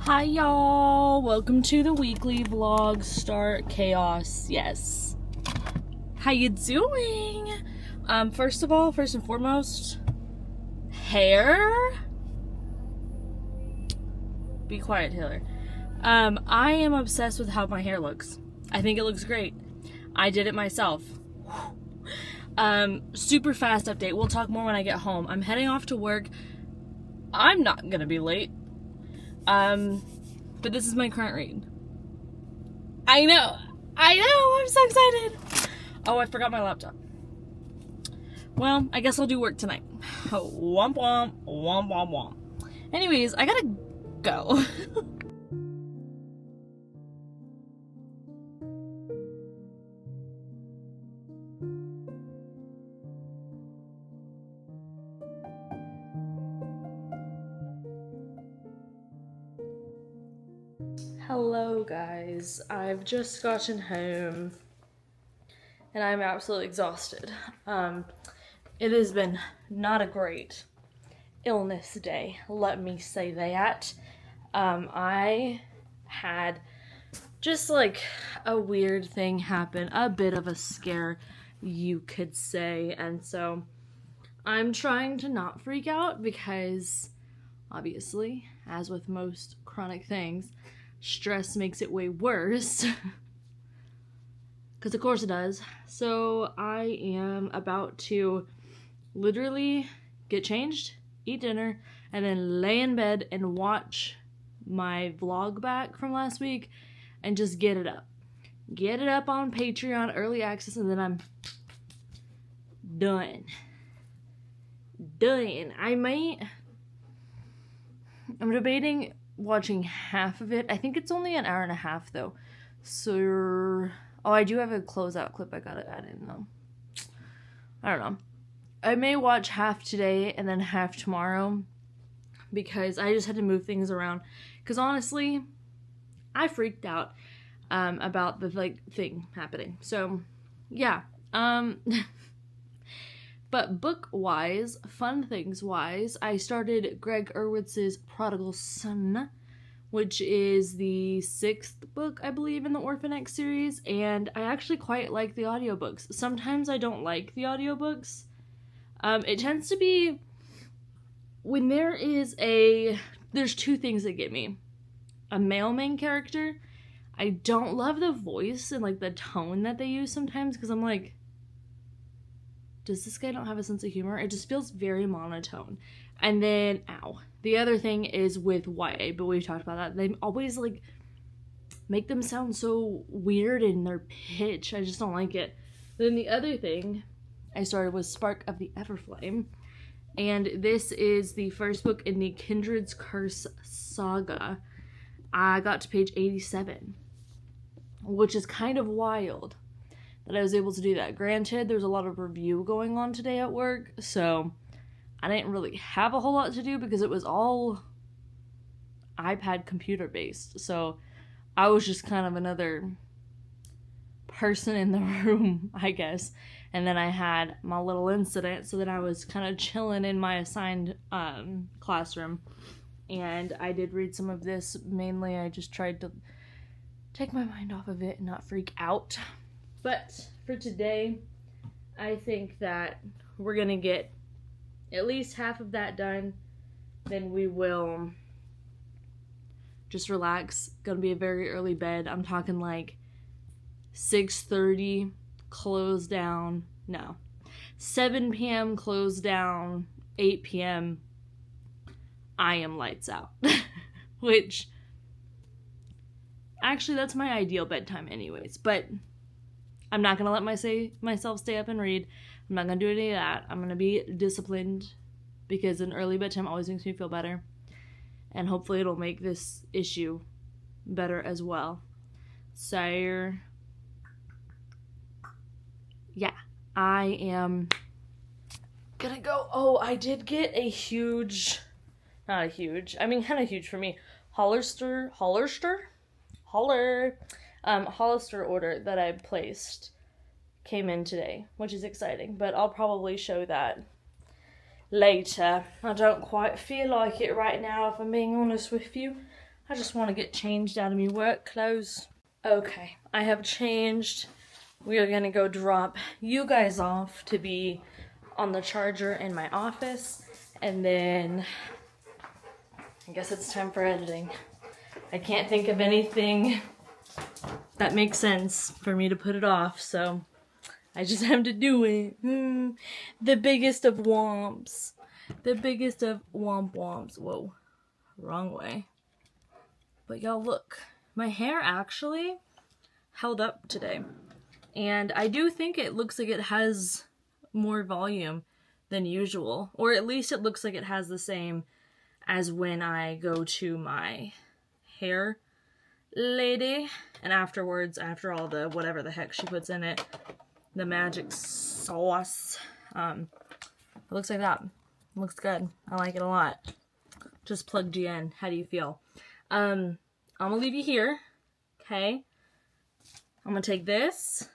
Hi y'all, welcome to the weekly vlog. Start chaos. Yes, how you doing? First and foremost, hair. Be quiet, Taylor. I am obsessed with how my hair looks. I think it looks great. I did it myself. Super fast update. We'll talk more when I get home. I'm heading off to work. I'm not gonna be late. But this is my current read. I know, I'm so excited. Oh, I forgot my laptop. Well, I guess I'll do work tonight. Womp womp, womp womp womp. Anyways, I gotta go. Hello guys, I've just gotten home and I'm absolutely exhausted. It has been not a great illness day, let me say that. I had just like a weird thing happen, a bit of a scare you could say, and so I'm trying to not freak out because obviously, as with most chronic things, stress makes it way worse. Because of course it does. So I am about to literally get changed, eat dinner, and then lay in bed and watch my vlog back from last week and just get it up. Get it up on Patreon, early access, and then I'm done. I'm debating watching half of it. I think it's only an hour and a half though. So, I do have a closeout clip I gotta add in though. I don't know. I may watch half today and then half tomorrow because I just had to move things around. Because honestly, I freaked out about the thing happening. So, yeah. But book-wise, fun things-wise, I started Greg Urwitz's Prodigal Son, which is the 6th book, I believe, in the Orphan X series, and I actually quite like the audiobooks. Sometimes I don't like the audiobooks. It tends to be when there's two things that get me. A male main character, I don't love the voice and the tone that they use sometimes, because I'm like, does this guy not have a sense of humor? It just feels very monotone. And then, the other thing is with YA, but we've talked about that. They always, make them sound so weird in their pitch. I just don't like it. Then the other thing I started was Spark of the Everflame. And this is the first book in the Kindred's Curse saga. I got to page 87, which is kind of wild that I was able to do that. Granted, there's a lot of review going on today at work, so I didn't really have a whole lot to do because it was all iPad computer based. So I was just kind of another person in the room, I guess. And then I had my little incident, so then I was kind of chilling in my assigned classroom. And I did read some of this. Mainly, I just tried to take my mind off of it and not freak out. But for today, I think that we're going to get at least half of that done. Then we will just relax. Going to be a very early bed. I'm talking 6:30, close down. No. 7 p.m. close down. 8 p.m. I am lights out. Which, actually, that's my ideal bedtime anyways. But I'm not going to let myself stay up and read. I'm not going to do any of that. I'm going to be disciplined because an early bedtime always makes me feel better. And hopefully it'll make this issue better as well. So, yeah, I am going to go. Oh, I did get a huge, kind of huge for me, Hollister order that I placed came in today, which is exciting, but I'll probably show that later. I don't quite feel like it right now, if I'm being honest with you. I just want to get changed out of my work clothes. Okay, I have changed. We are gonna go drop you guys off to be on the charger in my office, and then I guess it's time for editing. I can't think of anything that makes sense for me to put it off, so I just have to do it. The biggest of womps. The biggest of womp womps. Whoa, wrong way. But y'all look, my hair actually held up today. And I do think it looks like it has more volume than usual. Or at least it looks like it has the same as when I go to my hair lady. And afterwards, after all the whatever the heck she puts in it, the magic sauce, it looks like that. It looks good. I like it a lot. Just plugged you in. How do you feel? I'm gonna leave you here. Okay. I'm gonna take this,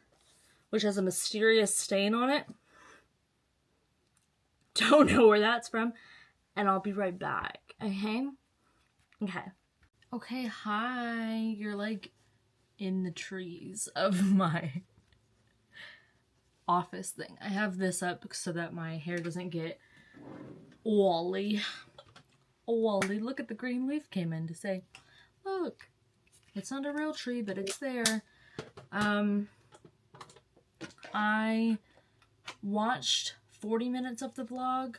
which has a mysterious stain on it. Don't know where that's from. And I'll be right back. Okay? Okay. Okay, hi. You're like in the trees of my office thing. I have this up so that my hair doesn't get woolly. Woolly. Look at the green leaf came in to say, look, it's not a real tree, but it's there. I watched 40 minutes of the vlog,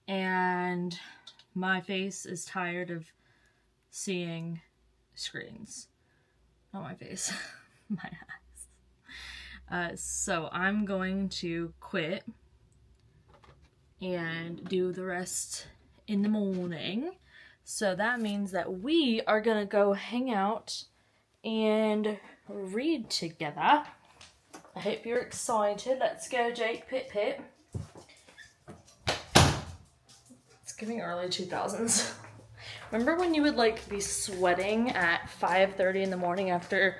and my face is tired of seeing screens. Not my face, my eyes. So I'm going to quit and do the rest in the morning. So that means that we are gonna go hang out and read together. I hope you're excited. Let's go, Jake. Pit pit. It's giving early 2000s. Remember when you would like be sweating at 5:30 in the morning after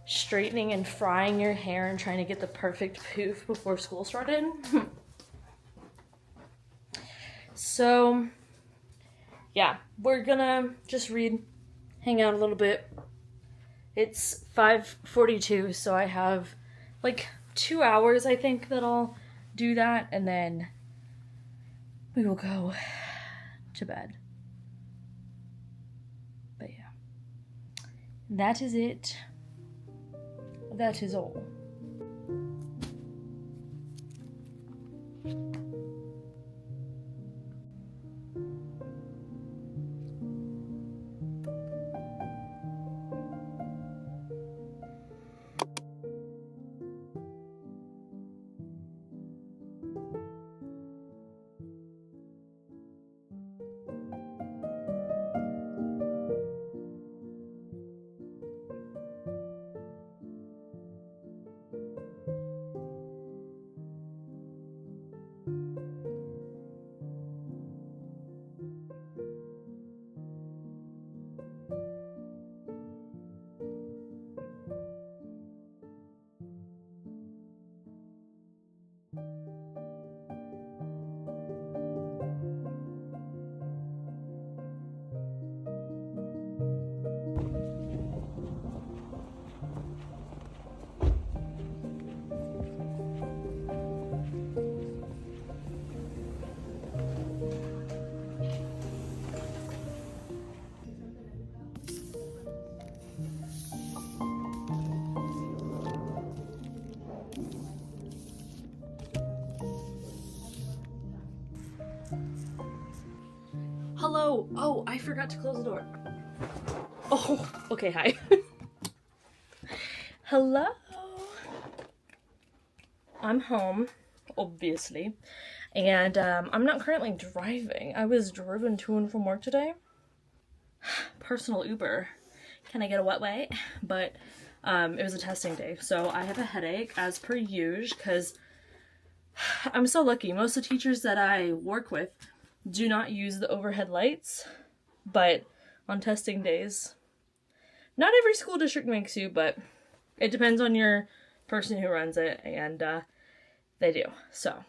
straightening and frying your hair and trying to get the perfect poof before school started? So yeah, we're gonna just read, hang out a little bit. It's 5:42, so I have like 2 hours, I think, that I'll do that, and then we will go to bed. But yeah, that is it. That is all. Hello. Oh, I forgot to close the door. Oh, okay, hi. Hello. I'm home, obviously, and I'm not currently driving. I was driven to and from work today. Personal Uber. Can I get a wet wait? But it was a testing day, so I have a headache as per usual, because I'm so lucky. Most of the teachers that I work with do not use the overhead lights, but on testing days, not every school district makes you, but it depends on your person who runs it, and they do. So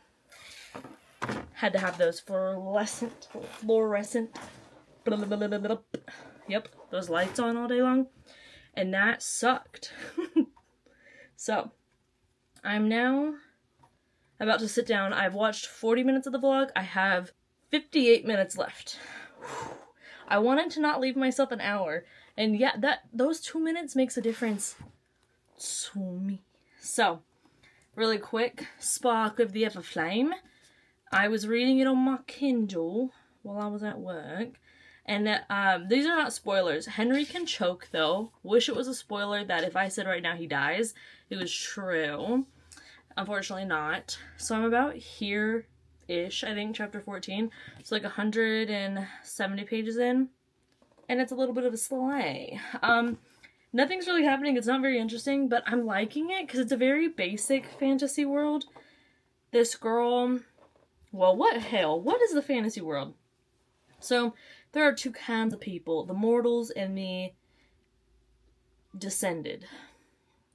had to have those fluorescent Yep, those lights on all day long. And that sucked. So, I'm now about to sit down. I've watched 40 minutes of the vlog. I have 58 minutes left. I wanted to not leave myself an hour. And yeah, those 2 minutes makes a difference to me. So, really quick, Spark of the Everflame. I was reading it on my Kindle while I was at work. And these are not spoilers. Henry can choke, though. Wish it was a spoiler that if I said right now he dies, it was true. Unfortunately not. So I'm about here-ish, I think, chapter 14. It's like 170 pages in. And it's a little bit of a slay. Nothing's really happening. It's not very interesting, but I'm liking it because it's a very basic fantasy world. This girl... Well, what hell? What is the fantasy world? So, there are two kinds of people. The mortals and the descended.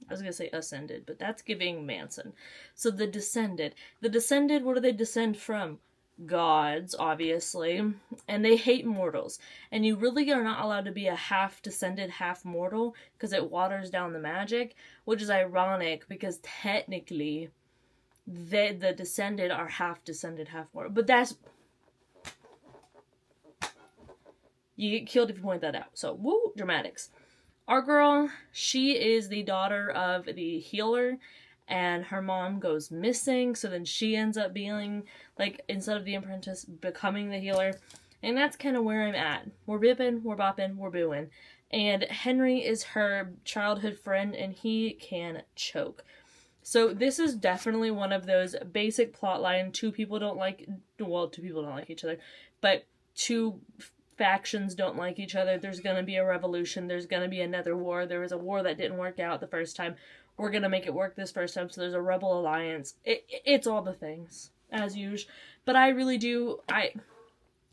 I was going to say ascended, but that's giving Manson. So, the descended. The descended, what do they descend from? Gods, obviously. And they hate mortals. And you really are not allowed to be a half descended, half mortal, because it waters down the magic, which is ironic, because technically... the descended are half descended, half mortal. But that's... You get killed if you point that out. So, woo, dramatics. Our girl, she is the daughter of the healer, and her mom goes missing, so then she ends up being, like, instead of the apprentice, becoming the healer. And that's kind of where I'm at. We're bipping, we're bopping, we're booing. And Henry is her childhood friend, and he can choke. So this is definitely one of those basic plotline. Two people don't like each other, but two factions don't like each other. There's going to be a revolution. There's going to be another war. There was a war that didn't work out the first time. We're going to make it work this first time. So there's a rebel alliance. It's all the things, as usual. But I really do,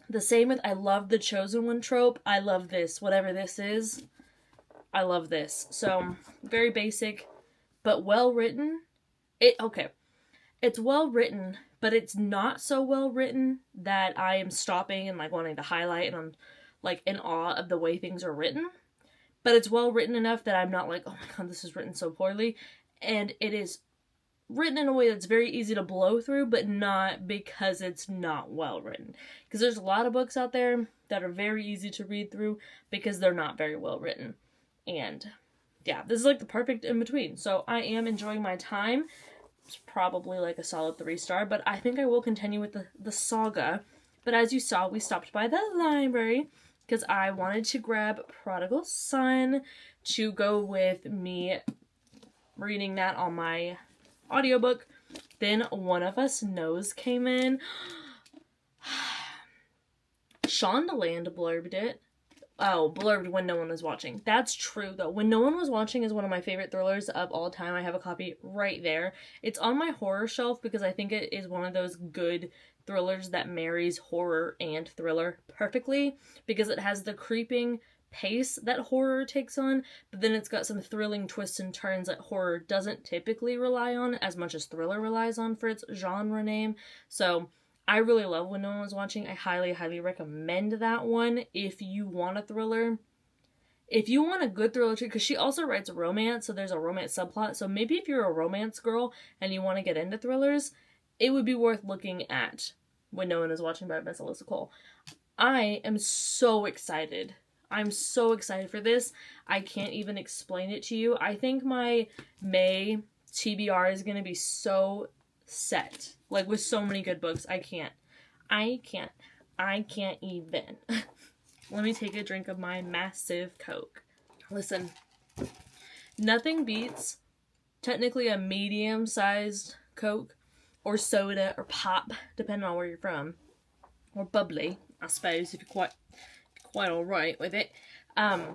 the same with, I love the chosen one trope. I love this. Whatever this is, I love this. So, very basic. But well written, it's well written, but it's not so well written that I am stopping and like wanting to highlight and I'm like in awe of the way things are written. But it's well written enough that I'm not like, oh my god, this is written so poorly. And it is written in a way that's very easy to blow through, but not because it's not well written. Because there's a lot of books out there that are very easy to read through because they're not very well written. And... yeah, this is like the perfect in-between. So I am enjoying my time. It's probably like a solid 3-star, but I think I will continue with the saga. But as you saw, we stopped by the library because I wanted to grab Prodigal Son to go with me reading that on my audiobook. Then One of Us Knows came in. Shondaland blurbed it. Oh, blurbed When No One Was Watching. That's true, though. When No One Was Watching is one of my favorite thrillers of all time. I have a copy right there. It's on my horror shelf because I think it is one of those good thrillers that marries horror and thriller perfectly because it has the creeping pace that horror takes on, but then it's got some thrilling twists and turns that horror doesn't typically rely on as much as thriller relies on for its genre name. So... I really love When No One Was Watching. I highly, highly recommend that one if you want a thriller. If you want a good thriller, because she also writes romance, so there's a romance subplot. So maybe if you're a romance girl and you want to get into thrillers, it would be worth looking at When No One Is Watching by Miss Alyssa Cole. I am so excited. I'm so excited for this. I can't even explain it to you. I think my May TBR is going to be so set. Like, with so many good books, I can't even. Let me take a drink of my massive Coke. Listen, nothing beats technically a medium-sized Coke or soda or pop, depending on where you're from, or bubbly, I suppose, if you're quite alright with it. A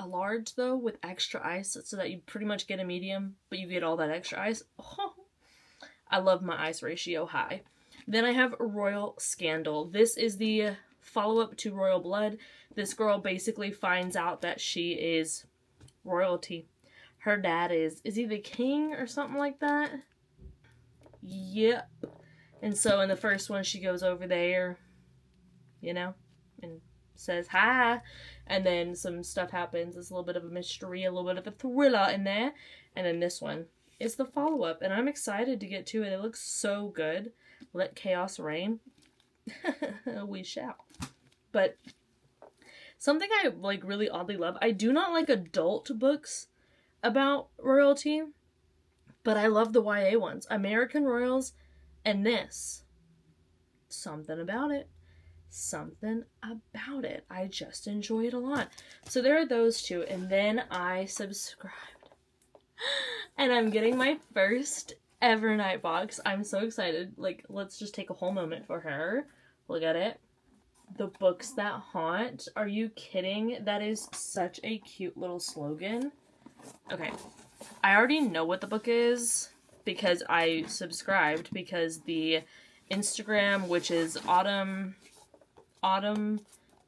large, though, with extra ice, so that you pretty much get a medium, but you get all that extra ice. Oh, I love my ice ratio high. Then I have Royal Scandal. This is the follow-up to Royal Blood. This girl basically finds out that she is royalty. Her dad is he the king or something like that? Yep. And so in the first one, she goes over there, you know, and says hi, and then some stuff happens. It's a little bit of a mystery, a little bit of a thriller in there, and then this one is the follow-up, and I'm excited to get to it. It looks so good. Let chaos reign. We shall. But something I like really oddly love, I do not like adult books about royalty, but I love the YA ones. American Royals and this. Something about it. Something about it. I just enjoy it a lot. So there are those two, and then I subscribed. And I'm getting my first ever night box. I'm so excited. Like, let's just take a whole moment for her. Look at it. The Books That Haunt. Are you kidding? That is such a cute little slogan. Okay. I already know what the book is because I subscribed, because the Instagram, which is Autumn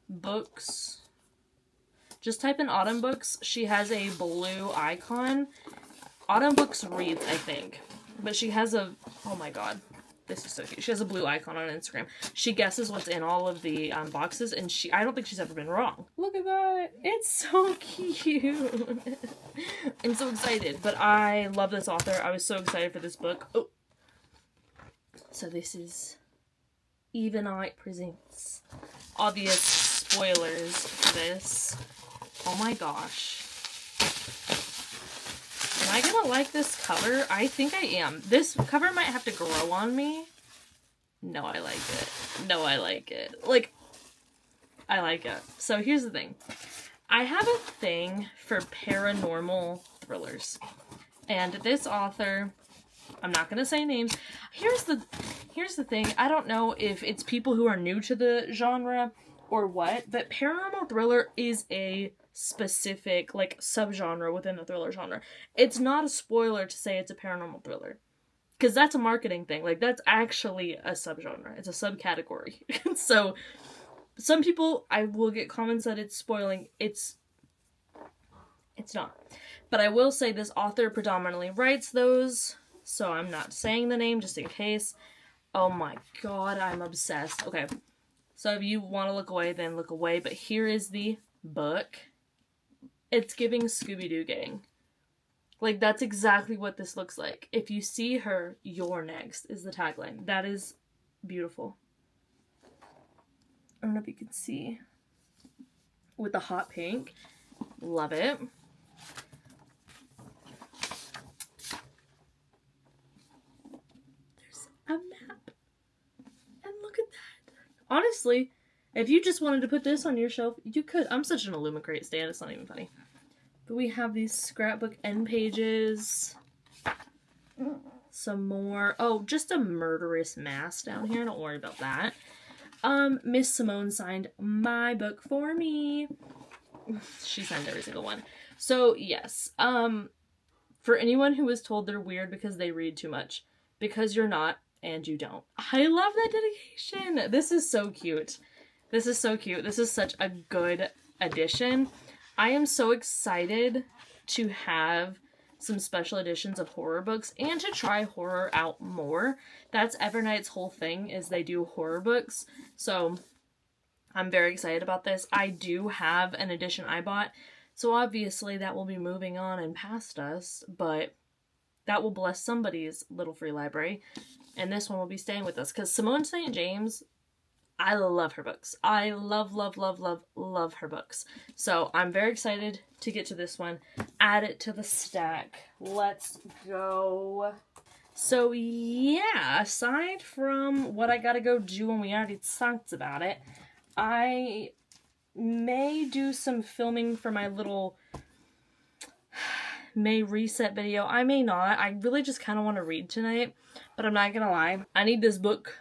Books. Just type in Autumn Books. She has a blue icon. Autumn Books reads, I think. But she has a... Oh my god. This is so cute. She has a blue icon on Instagram. She guesses what's in all of the boxes, and I don't think she's ever been wrong. Look at that. It's so cute. I'm so excited. But I love this author. I was so excited for this book. Oh. So this is Evenite Presents. Obvious spoilers for this. Oh my gosh. Am I gonna like this cover? I think I am. This cover might have to grow on me. No, I like it. No, I like it. Like, I like it. So here's the thing. I have a thing for paranormal thrillers. And this author, I'm not gonna say names. Here's the thing. I don't know if it's people who are new to the genre or what, but paranormal thriller is a specific, like, subgenre within the thriller genre. It's not a spoiler to say it's a paranormal thriller. Because that's a marketing thing. Like, that's actually a subgenre. It's a subcategory. So, some people, I will get comments that it's spoiling. It's not. But I will say this author predominantly writes those, so I'm not saying the name just in case. Oh my god, I'm obsessed. Okay, so if you want to look away, then look away. But here is the book. It's giving Scooby-Doo gang. Like, that's exactly what this looks like. If you see her, you're next, is the tagline. That is beautiful. I don't know if you can see. With the hot pink. Love it. There's a map. And look at that. Honestly, if you just wanted to put this on your shelf, you could. I'm such an Illumicrate stan, it's not even funny. But we have these scrapbook end pages. Some more. Oh, just a murderous mass down here. Don't worry about that. Miss Simone signed my book for me. She signed every single one. So, yes. For anyone who was told they're weird because they read too much, because you're not, and you don't. I love that dedication. This is so cute. This is so cute. This is such a good addition. I am so excited to have some special editions of horror books and to try horror out more. That's Evernight's whole thing, is they do horror books. So I'm very excited about this. I do have an edition I bought, so obviously that will be moving on and past us, but that will bless somebody's little free library. And this one will be staying with us, because Simone St. James, I love her books. I love her books. So I'm very excited to get to this one. Add it to the stack. Let's go. So yeah, aside from what I gotta go do when we already talked about it, I may do some filming for my little May reset video. I may not. I really just kind of want to read tonight, but I'm not gonna lie. I need this book.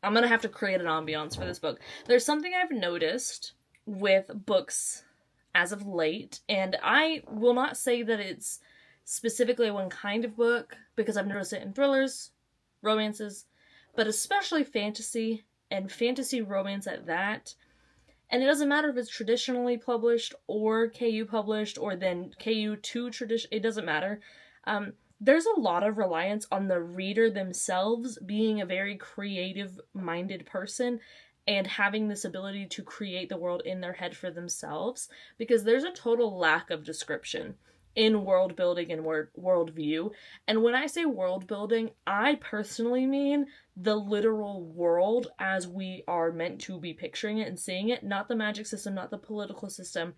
I'm gonna have to create an ambiance for this book. There's something I've noticed with books as of late, and I will not say that it's specifically one kind of book, because I've noticed it in thrillers, romances, but especially fantasy, and fantasy romance at that. And it doesn't matter if it's traditionally published, or KU published, or then KU to tradition, it doesn't matter. There's a lot of reliance on the reader themselves being a very creative-minded person and having this ability to create the world in their head for themselves, because there's a total lack of description in world building and world view. And when I say world building, I personally mean the literal world as we are meant to be picturing it and seeing it, not the magic system, not the political system,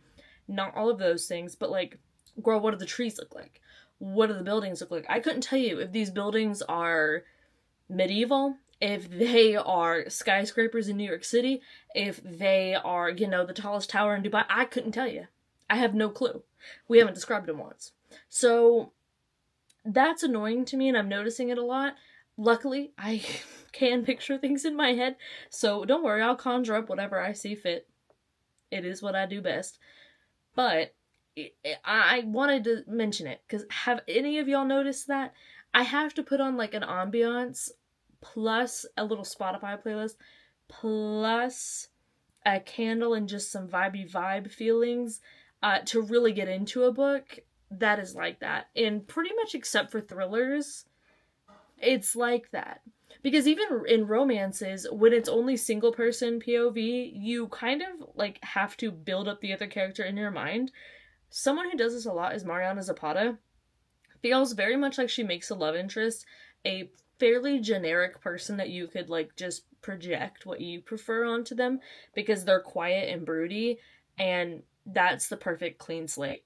not all of those things, but like, girl, what do the trees look like? What do the buildings look like? I couldn't tell you if these buildings are medieval, if they are skyscrapers in New York City, if they are, you know, the tallest tower in Dubai. I couldn't tell you. I have no clue. We haven't described them once. So that's annoying to me, and I'm noticing it a lot. Luckily, I can picture things in my head, so don't worry, I'll conjure up whatever I see fit. It is what I do best. But I wanted to mention it, because have any of y'all noticed that? I have to put on like an ambiance, plus a little Spotify playlist, plus a candle and just some vibe feelings to really get into a book that is like that. And pretty much except for thrillers, it's like that. Because even in romances, when it's only single person POV, you kind of like have to build up the other character in your mind. Someone who does this a lot is Mariana Zapata. Feels very much like she makes a love interest a fairly generic person that you could like just project what you prefer onto them, because they're quiet and broody, and that's the perfect clean slate.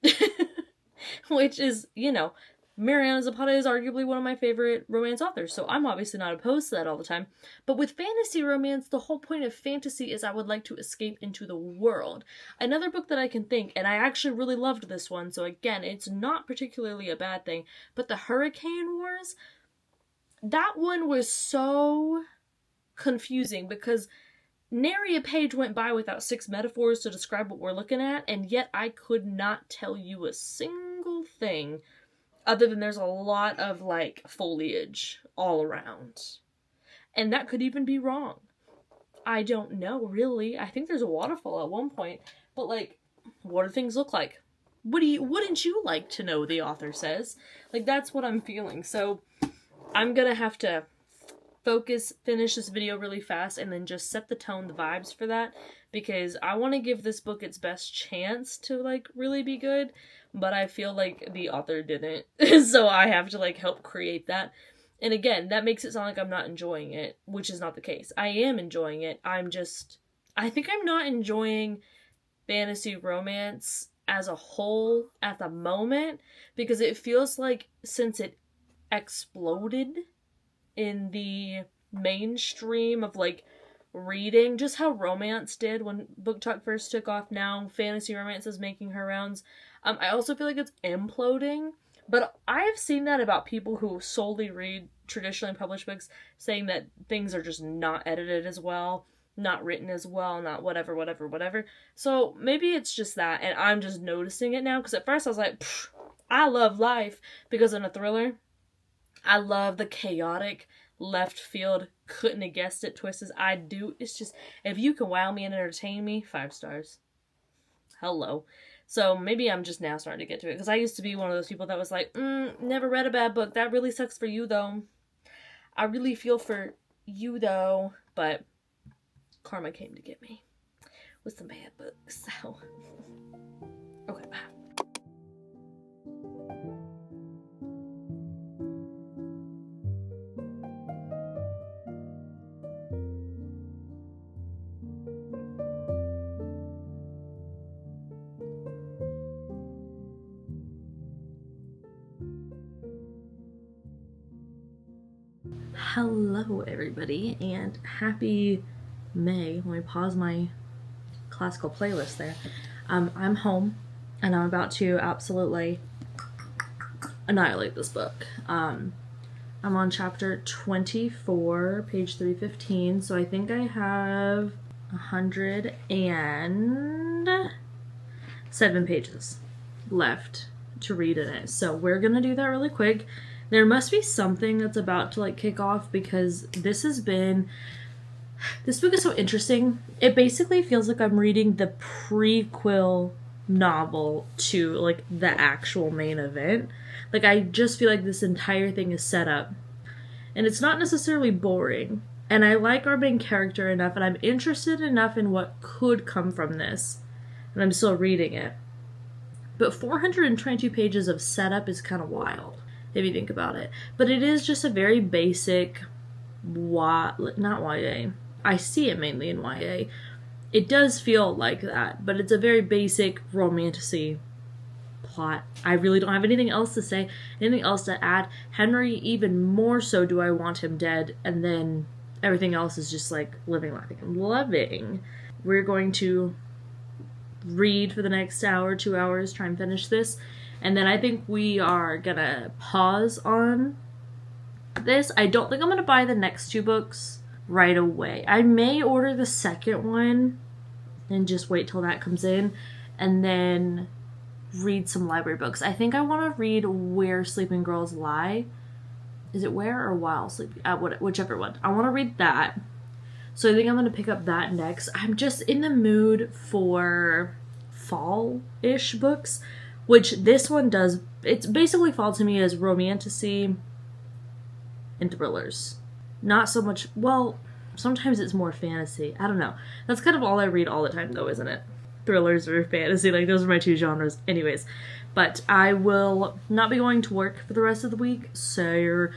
Which is, you know, Mariana Zapata is arguably one of my favorite romance authors, so I'm obviously not opposed to that all the time. But with fantasy romance, the whole point of fantasy is I would like to escape into the world. Another book that I can think, and I actually really loved this one, so again, it's not particularly a bad thing, but the Hurricane Wars, that one was so confusing because nary a page went by without 6 metaphors to describe what we're looking at, and yet I could not tell you a single thing other than there's a lot of, like, foliage all around. And that could even be wrong. I don't know, really. I think there's a waterfall at one point, but, like, what do things look like? Wouldn't you like to know, the author says? Like, that's what I'm feeling. So I'm gonna have to finish this video really fast, and then just set the tone, the vibes for that, because I want to give this book its best chance to, like, really be good, but I feel like the author didn't, so I have to, like, help create that. And again, that makes it sound like I'm not enjoying it, which is not the case. I am enjoying it. I think I'm not enjoying fantasy romance as a whole at the moment, because it feels like since it exploded in the mainstream of, like, reading, just how romance did when Book Talk first took off, now fantasy romance is making her rounds. I also feel like it's imploding, but I've seen that about people who solely read traditionally published books, saying that things are just not edited as well, not written as well, not whatever. So maybe it's just that, and I'm just noticing it now, because at first I was like, I love life, because in a thriller, I love the chaotic, left field, couldn't have guessed it twists as I do. It's just, if you can wow me and entertain me, 5 stars. Hello. So maybe I'm just now starting to get to it, because I used to be one of those people that was like, never read a bad book. That really sucks for you, though. I really feel for you, though. But karma came to get me with some bad books. So, okay, bye. Hello everybody, and happy May. Let me pause my classical playlist there. I'm home, and I'm about to absolutely annihilate this book. I'm on chapter 24, page 315, so I think I have 107 pages left to read in it. So we're gonna do that really quick. There must be something that's about to, like, kick off, because this book is so interesting. It basically feels like I'm reading the prequel novel to, like, the actual main event. Like, I just feel like this entire thing is set up. And it's not necessarily boring, And I like our main character enough, and I'm interested enough in what could come from this. And I'm still reading it. But 422 pages of setup is kind of wild, if you think about it. But it is just a very basic, not YA. I see it mainly in YA. It does feel like that, but it's a very basic romantasy plot. I really don't have anything else to say, anything else to add. Henry, even more so do I want him dead, and then everything else is just like living, laughing, loving. We're going to read for the next hour, 2 hours, try and finish this, and then I think we are gonna pause on this. I don't think I'm gonna buy the next 2 books right away. I may order the second one and just wait till that comes in, and then read some library books. I think I want to read Where Sleeping Girls Lie. Is it Where or While Sleeping? Whichever one. I want to read that. So I think I'm going to pick up that next. I'm just in the mood for fall-ish books, which this one does. It's basically fall to me as romantasy and thrillers. Not so much, well, sometimes it's more fantasy. I don't know. That's kind of all I read all the time though, isn't it? Thrillers or fantasy, like those are my 2 genres. Anyways, but I will not be going to work for the rest of the week, so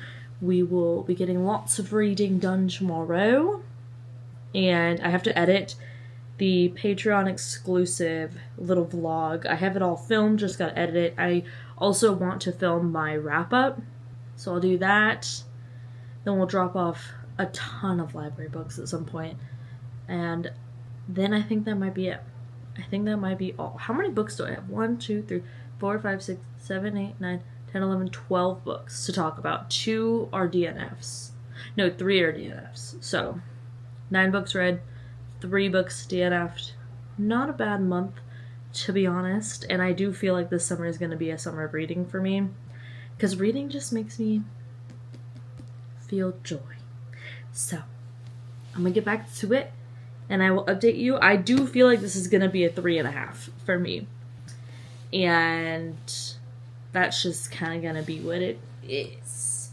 we will be getting lots of reading done tomorrow. And I have to edit the Patreon exclusive little vlog. I have it all filmed, just gotta edit it. I also want to film my wrap up, so I'll do that. Then we'll drop off a ton of library books at some point. And then I think that might be it. I think that might be all. How many books do I have? 1, 2, 3, 4, 5, 6, 7, 8, 9, 10, 11, 12 books to talk about. 2 are DNFs. No, 3 are DNFs. So, 9 books read, 3 books DNF'd. Not a bad month, to be honest. And I do feel like this summer is going to be a summer of reading for me. Because reading just makes me feel joy. So, I'm going to get back to it. And I will update you. I do feel like this is going to be a 3.5 for me. And that's just kind of going to be what it is.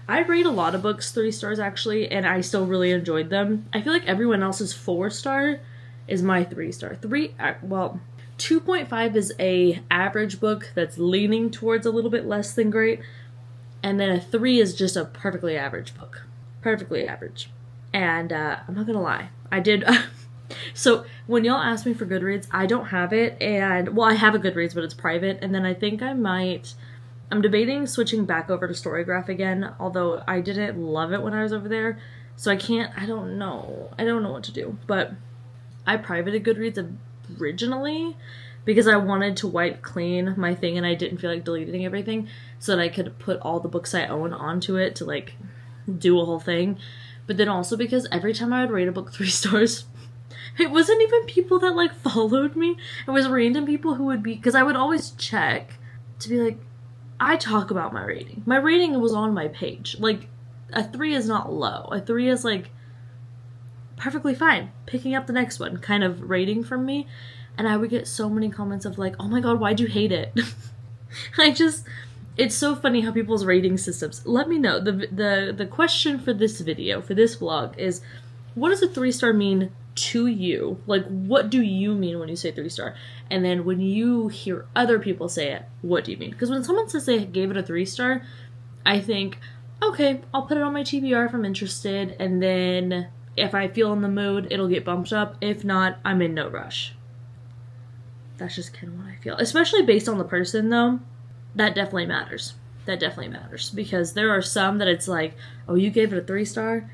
I rate a lot of books 3 stars actually, and I still really enjoyed them. I feel like everyone else's 4-star is my 3-star. 2.5 is a average book that's leaning towards a little bit less than great. And then a 3 is just a perfectly average book. Perfectly average. And I'm not going to lie. I did. So when y'all ask me for Goodreads, I don't have it. And, well, I have a Goodreads, but it's private. And then I think I'm debating switching back over to Storygraph again. Although I didn't love it when I was over there. So I don't know. I don't know what to do. But I privated Goodreads originally because I wanted to wipe clean my thing and I didn't feel like deleting everything. So that I could put all the books I own onto it to, like, do a whole thing. But then also because every time I would rate a book 3 stars, it wasn't even people that, like, followed me. It was random people who would be, because I would always check to be like, I talk about my rating. My rating was on my page. Like, a 3 is not low. A 3 is, like, perfectly fine. Picking up the next one kind of rating from me. And I would get so many comments of, like, oh my god, why'd you hate it? It's so funny how people's rating systems. Let me know. The question for this video, for this vlog, is what does a 3-star mean to you? Like, what do you mean when you say 3-star? And then when you hear other people say it, what do you mean? Because when someone says they gave it a 3-star, I think, okay, I'll put it on my TBR if I'm interested, and then if I feel in the mood, it'll get bumped up. If not, I'm in no rush. That's just kind of what I feel. Especially based on the person, though. That definitely matters. That definitely matters. Because there are some that it's like, oh, you gave it a 3-star?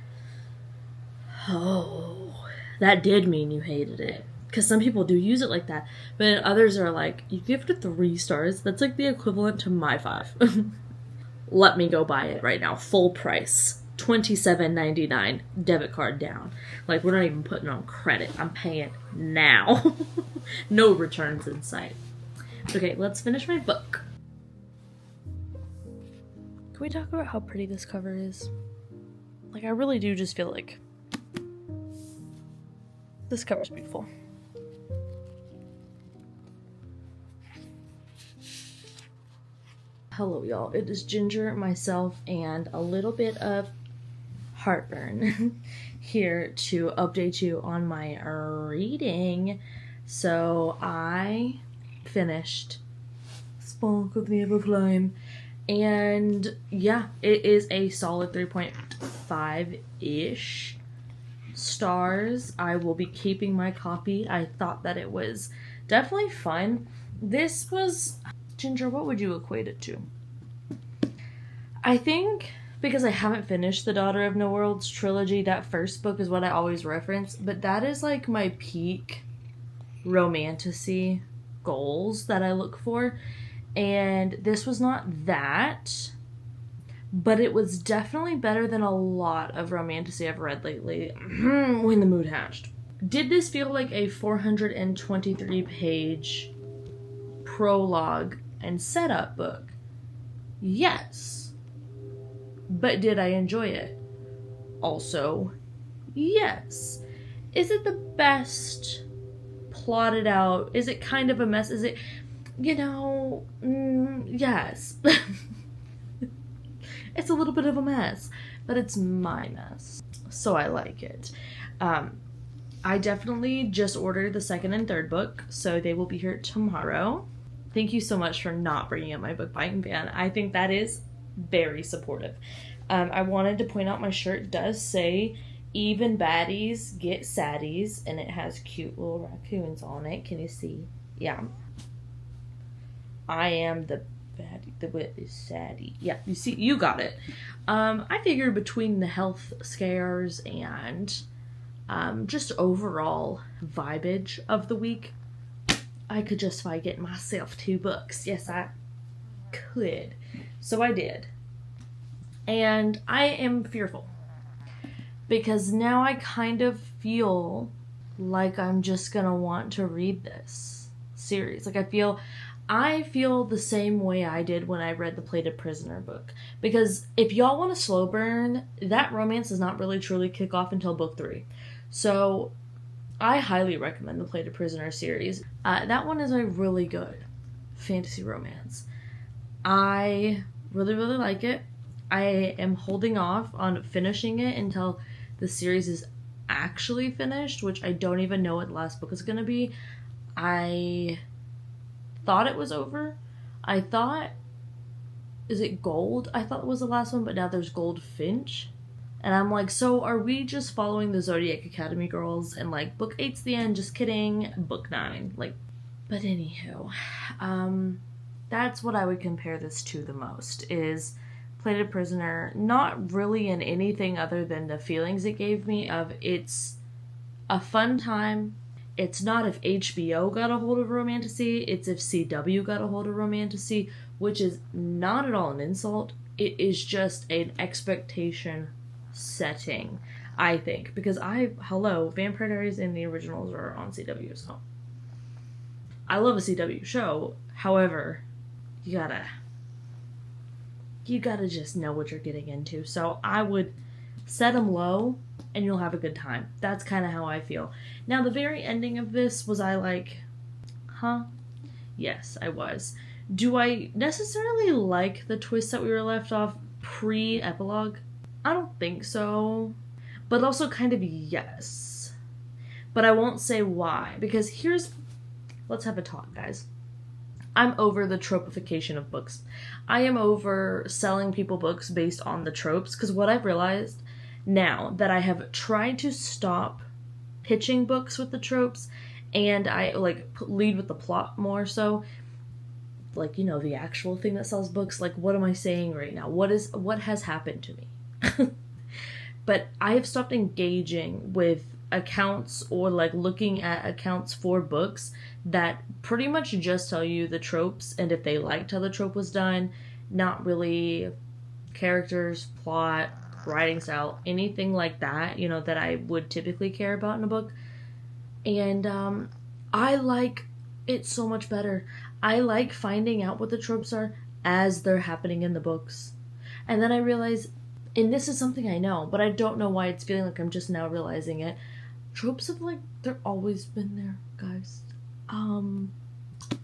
Oh, that did mean you hated it. Because some people do use it like that. But others are like, you give it a 3 stars? That's like the equivalent to my 5. Let me go buy it right now. Full price. $27.99. Debit card down. Like, we're not even putting on credit. I'm paying now. No returns in sight. Okay, let's finish my book. Can we talk about how pretty this cover is? Like, I really do just feel like this cover is beautiful. Hello, y'all. It is Ginger, myself, and a little bit of heartburn. here to update you on my reading. So I finished Spark of the Everflame, and yeah, it is a solid 3.5-ish stars. I will be keeping my copy. I thought that it was definitely fun. This was, Ginger, what would you equate it to? I think because I haven't finished the Daughter of No Worlds trilogy, that first book is what I always reference, but that is like my peak romantasy goals that I look for, and this was not that, but it was definitely better than a lot of romantasy I've read lately. When the Mood Hatched. Did this feel like a 423-page prologue and setup book? Yes. But did I enjoy it? Also, yes. Is it the best plotted out? Is it kind of a mess? Is it, yes. It's a little bit of a mess, but it's my mess, so I like it. I definitely just ordered the second and third book, so they will be here tomorrow. Thank you so much for not bringing up my book buying ban. I think that is very supportive. I wanted to point out my shirt does say even baddies get saddies, and it has cute little raccoons on it. Can you see? Yeah. I am the baddie. The wit is saddie. Yeah, you see, you got it. I figured between the health scares and just overall vibage of the week, I could justify getting myself 2 books. Yes, I could. So I did. And I am fearful, because now I kind of feel like I'm just gonna want to read this series. Like I feel the same way I did when I read the Plated Prisoner book. Because if y'all want a slow burn, that romance does not really truly kick off until book 3. So I highly recommend the Plated Prisoner series. That one is a really good fantasy romance. I really, really like it. I am holding off on finishing it until the series is actually finished, which I don't even know what the last book is going to be. I thought it was over. I thought, is it Gold? I thought it was the last one, but now there's Goldfinch. And I'm like, so are we just following the Zodiac Academy girls? And like, book 8's the end, just kidding. Book 9. Like, but anywho, that's what I would compare this to the most, is Plated Prisoner, not really in anything other than the feelings it gave me of it's a fun time. It's not if HBO got a hold of romantasy, it's if CW got a hold of romantasy, which is not at all an insult. It is just an expectation setting, I think. Because Vampire Diaries and the originals are on CW, so I love a CW show. However, you gotta just know what you're getting into. So I would set them low and you'll have a good time. That's kind of how I feel. Now, the very ending of this, was I like, huh? Yes, I was. Do I necessarily like the twist that we were left off pre-epilogue? I don't think so. But also kind of yes. But I won't say why. Because let's have a talk, guys. I'm over the tropification of books. I am over selling people books based on the tropes, because what I've realized now that I have tried to stop pitching books with the tropes, and I lead with the plot more so, the actual thing that sells books. Like, what am I saying right now? What has happened to me? But I have stopped engaging with accounts or looking at accounts for books that pretty much just tell you the tropes, and if they liked how the trope was done, not really characters, plot, writing style, anything like that, that I would typically care about in a book. And I like it so much better. I like finding out what the tropes are as they're happening in the books. And then I realize, and this is something I know, but I don't know why it's feeling like I'm just now realizing it. Tropes have they're always been there, guys. I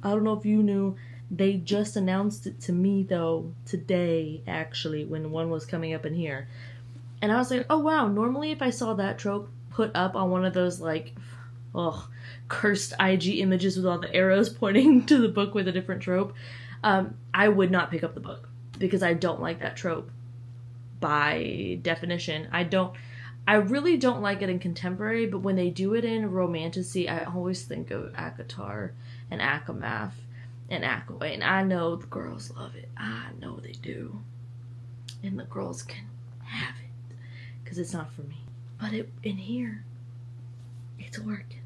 don't know if you knew, they just announced it to me though today, actually, when one was coming up in here. And I was like, oh wow, normally if I saw that trope put up on one of those like, oh, cursed IG images with all the arrows pointing to the book with a different trope, I would not pick up the book because I don't like that trope by definition. I really don't like it in contemporary, but when they do it in romantasy, I always think of ACOTAR and ACOMAF and ACOA, and I know the girls love it. I know they do. And the girls can have it, because it's not for me. But in here, it's working.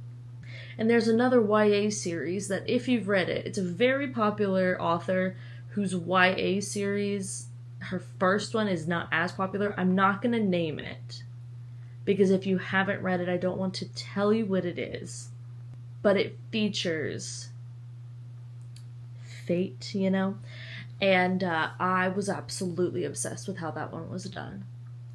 And there's another YA series that, if you've read it, it's a very popular author whose YA series, her first one is not as popular. I'm not going to name it, because if you haven't read it, I don't want to tell you what it is. But it features fate, you know? And I was absolutely obsessed with how that one was done.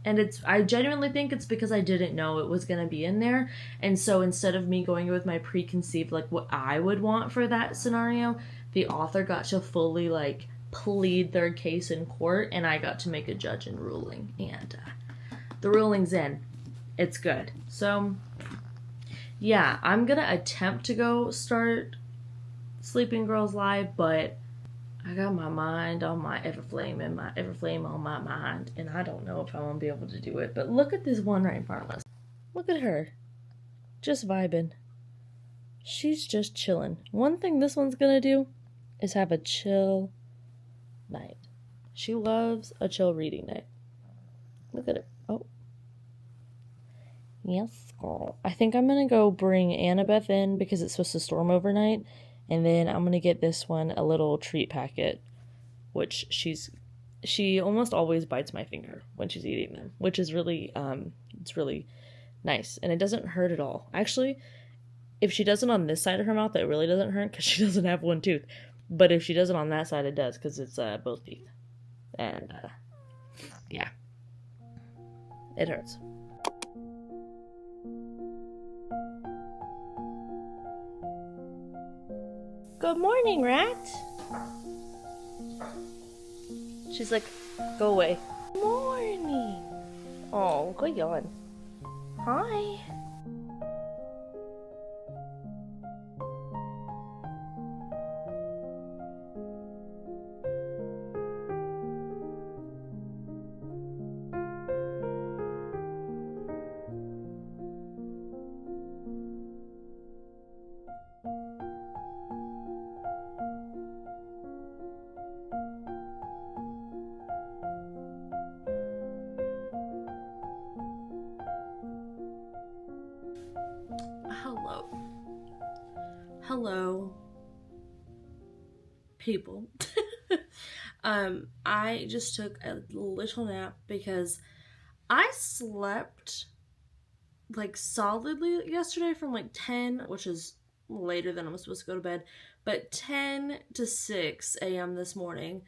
And I genuinely think it's because I didn't know it was going to be in there. And so instead of me going with my preconceived, like, what I would want for that scenario, the author got to fully, like, plead their case in court, and I got to make a judge and ruling. And the ruling's in. It's good. So, yeah, I'm going to attempt to go start Sleeping Girls Live, but I got my mind on my Everflame and my Everflame on my mind, and I don't know if I'm going to be able to do it. But look at this one right in front of us. Look at her. Just vibing. She's just chilling. One thing this one's going to do is have a chill night. She loves a chill reading night. Look at it. Oh. Yes, girl. I think I'm going to go bring Annabeth in because it's supposed to storm overnight. And then I'm going to get this one a little treat packet, which she almost always bites my finger when she's eating them, which is really, it's really nice. And it doesn't hurt at all. Actually, if she does it on this side of her mouth, it really doesn't hurt because she doesn't have one tooth. But if she does it on that side, it does because it's both teeth. And, yeah. It hurts. Good morning, Rat. She's like, go away. Morning. Oh, good yawn. Hi. Hello, people. I just took a little nap because I slept like solidly yesterday from like 10, which is later than I'm supposed to go to bed, but 10 to 6 a.m. this morning.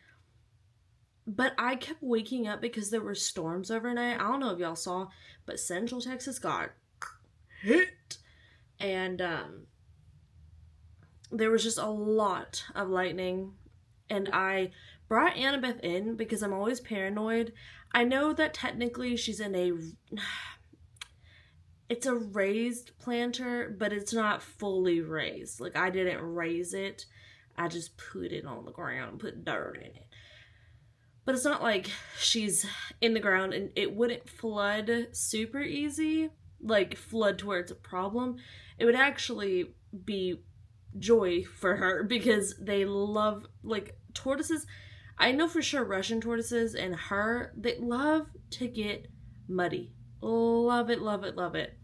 But I kept waking up because there were storms overnight. I don't know if y'all saw, but Central Texas got hit. And there was just a lot of lightning, and I brought Annabeth in because I'm always paranoid. I know that technically she's in it's a raised planter, but it's not fully raised. Like, I didn't raise it. I just put it on the ground and put dirt in it. But it's not like she's in the ground, and it wouldn't flood super easy, like flood to where it's a problem. It would actually be joy for her because they love, like, tortoises. I know for sure Russian tortoises and her, they love to get muddy. Love it, love it, love it.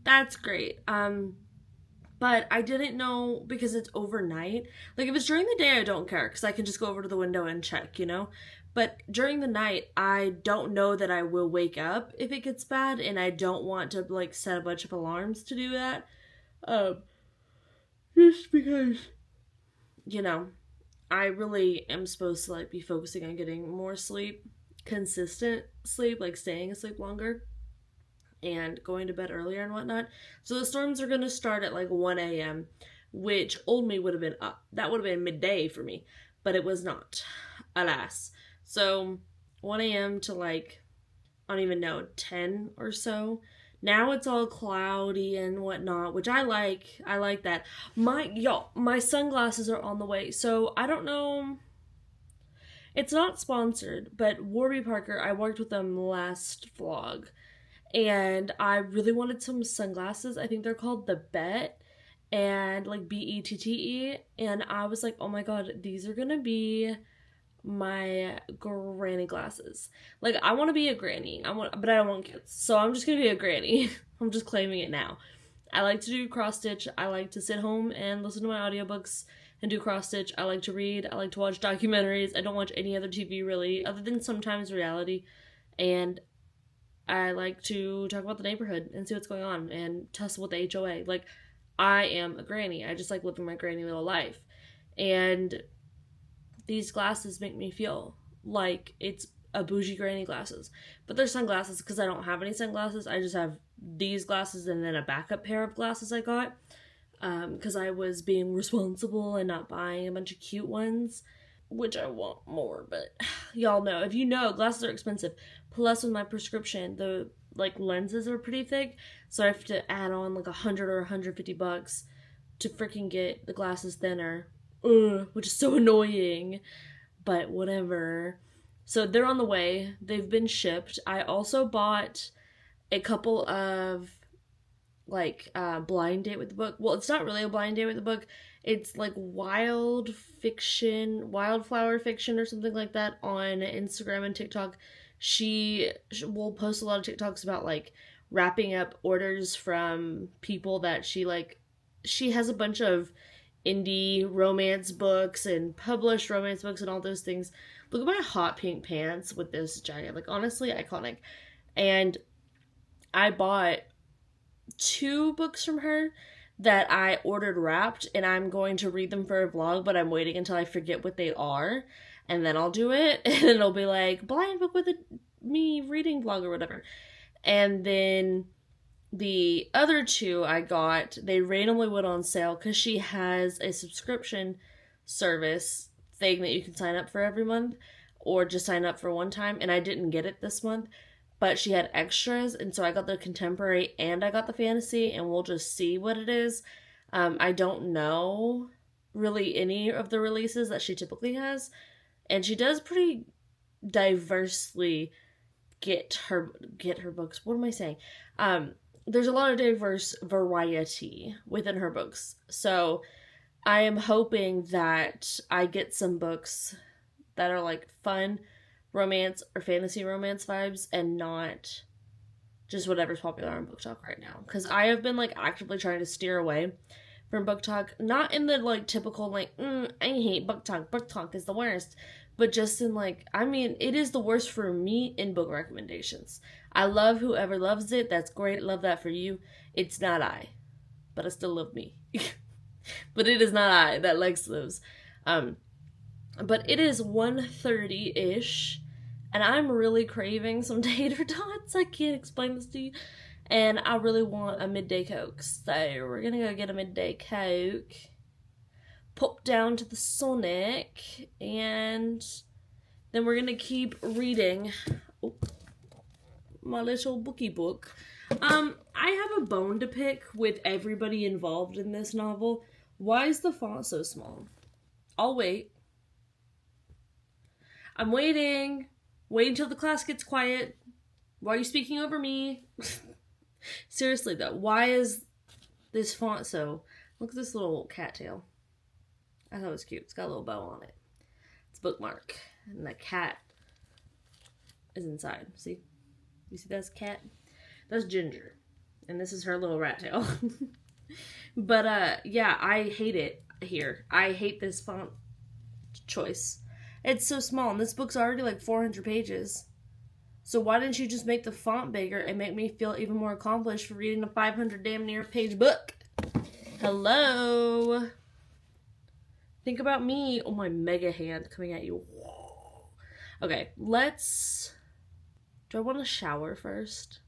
That's great. But I didn't know because it's overnight. Like, if it's during the day, I don't care because I can just go over to the window and check, you know? But during the night, I don't know that I will wake up if it gets bad, and I don't want to, like, set a bunch of alarms to do that. Just because, you know, I really am supposed to, like, be focusing on getting more sleep, consistent sleep, like staying asleep longer and going to bed earlier and whatnot. So the storms are going to start at like 1 a.m., which old me would have been up. That would have been midday for me, but it was not, alas. So 1 a.m. to like I don't even know, 10 or so. Now it's all cloudy and whatnot, which I like. I like that. My sunglasses are on the way. So I don't know. It's not sponsored, but Warby Parker, I worked with them last vlog. And I really wanted some sunglasses. I think they're called the Bet, and like BETTE. And I was like, oh my god, these are gonna be my granny glasses. Like, I want to be a granny. But I don't want kids. So I'm just gonna be a granny. I'm just claiming it now. I like to do cross stitch. I like to sit home and listen to my audiobooks and do cross stitch. I like to read. I like to watch documentaries. I don't watch any other TV really, other than sometimes reality. And I like to talk about the neighborhood and see what's going on and tussle with the HOA. Like, I am a granny. I just like living my granny little life. And these glasses make me feel like it's a bougie granny glasses. But they're sunglasses because I don't have any sunglasses. I just have these glasses and then a backup pair of glasses I got. Because I was being responsible and not buying a bunch of cute ones. Which I want more, but y'all know. If you know, glasses are expensive. Plus, with my prescription, the lenses are pretty thick. So I have to add on like $100 or $150 to freaking get the glasses thinner. Which is so annoying, but whatever. So they're on the way. They've been shipped. I also bought a couple of blind date with the book. Well, it's not really a blind date with the book. It's like wildflower fiction or something like that on Instagram and TikTok. She will post a lot of TikToks about like wrapping up orders from people that she has a bunch of indie romance books and published romance books and all those things. Look at my hot pink pants with this jacket. Like, honestly, iconic. And I bought 2 books from her that I ordered wrapped, and I'm going to read them for a vlog, but I'm waiting until I forget what they are, and then I'll do it, and it'll be like, blind book with me reading vlog or whatever. And then the other 2 I got, they randomly went on sale because she has a subscription service thing that you can sign up for every month or just sign up for one time, and I didn't get it this month, but she had extras, and so I got the contemporary and I got the fantasy, and we'll just see what it is. I don't know really any of the releases that she typically has, and she does pretty diversely get her books. What am I saying? There's a lot of diverse variety within her books. So I am hoping that I get some books that are like fun romance or fantasy romance vibes and not just whatever's popular on Book Talk right now. Because I have been like actively trying to steer away from Book Talk. Not in the like typical like, I hate Book Talk. Book Talk is the worst. But just in like, I mean, it is the worst for me in book recommendations. I love whoever loves it. That's great. Love that for you. It's not I. But I still love me. But it is not I that likes those. But it is 1:30-ish. And I'm really craving some tater tots. I can't explain this to you. And I really want a midday Coke. So we're going to go get a midday Coke. Pop down to the Sonic. And then we're going to keep reading my little bookie book. I have a bone to pick with everybody involved in this novel. Why is the font so small? I'll wait. I'm waiting. Wait until the class gets quiet. Why are you speaking over me? Seriously though, why is this font so... Look at this little cattail. I thought it was cute. It's got a little bow on it. It's a bookmark. And the cat is inside. See? You see that's cat? That's Ginger. And this is her little rat tail. But, yeah, I hate it here. I hate this font choice. It's so small, and this book's already like 400 pages. So why didn't you just make the font bigger and make me feel even more accomplished for reading a 500 damn near page book? Hello? Think about me. Oh, my mega hand coming at you. Okay, let's... Do I want to shower first?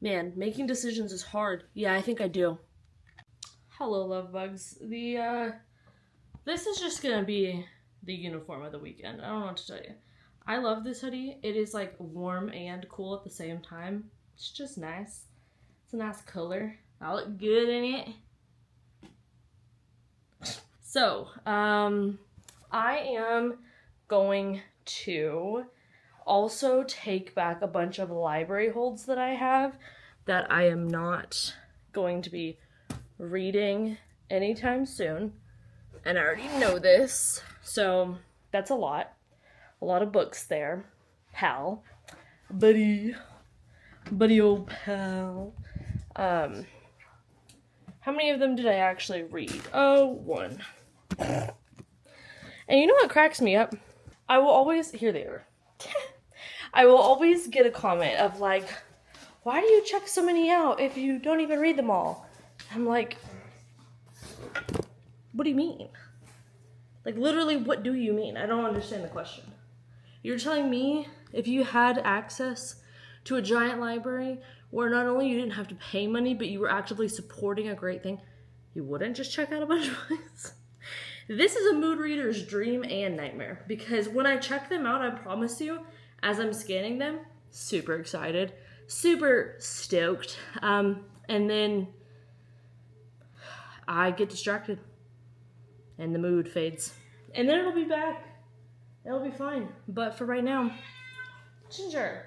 Man, making decisions is hard. Yeah, I think I do. Hello, love bugs. This is just gonna be the uniform of the weekend. I don't know what to tell you. I love this hoodie. It is like warm and cool at the same time. It's just nice. It's a nice color. I look good in it. So, I am going to also take back a bunch of library holds that I have that I am not going to be reading anytime soon. And I already know this, so that's a lot. A lot of books there. Pal. Buddy. Buddy old pal. How many of them did I actually read? Oh, one. And you know what cracks me up? I will always, here they are. I will always get a comment of like, why do you check so many out if you don't even read them all? I'm like, what do you mean? Like, literally, what do you mean? I don't understand the question. You're telling me if you had access to a giant library where not only you didn't have to pay money, but you were actively supporting a great thing, you wouldn't just check out a bunch of books? This is a mood reader's dream and nightmare, because when I check them out, I promise you, as I'm scanning them, super excited, super stoked, and then I get distracted, and the mood fades, and then it'll be back. It'll be fine, but for right now, Ginger.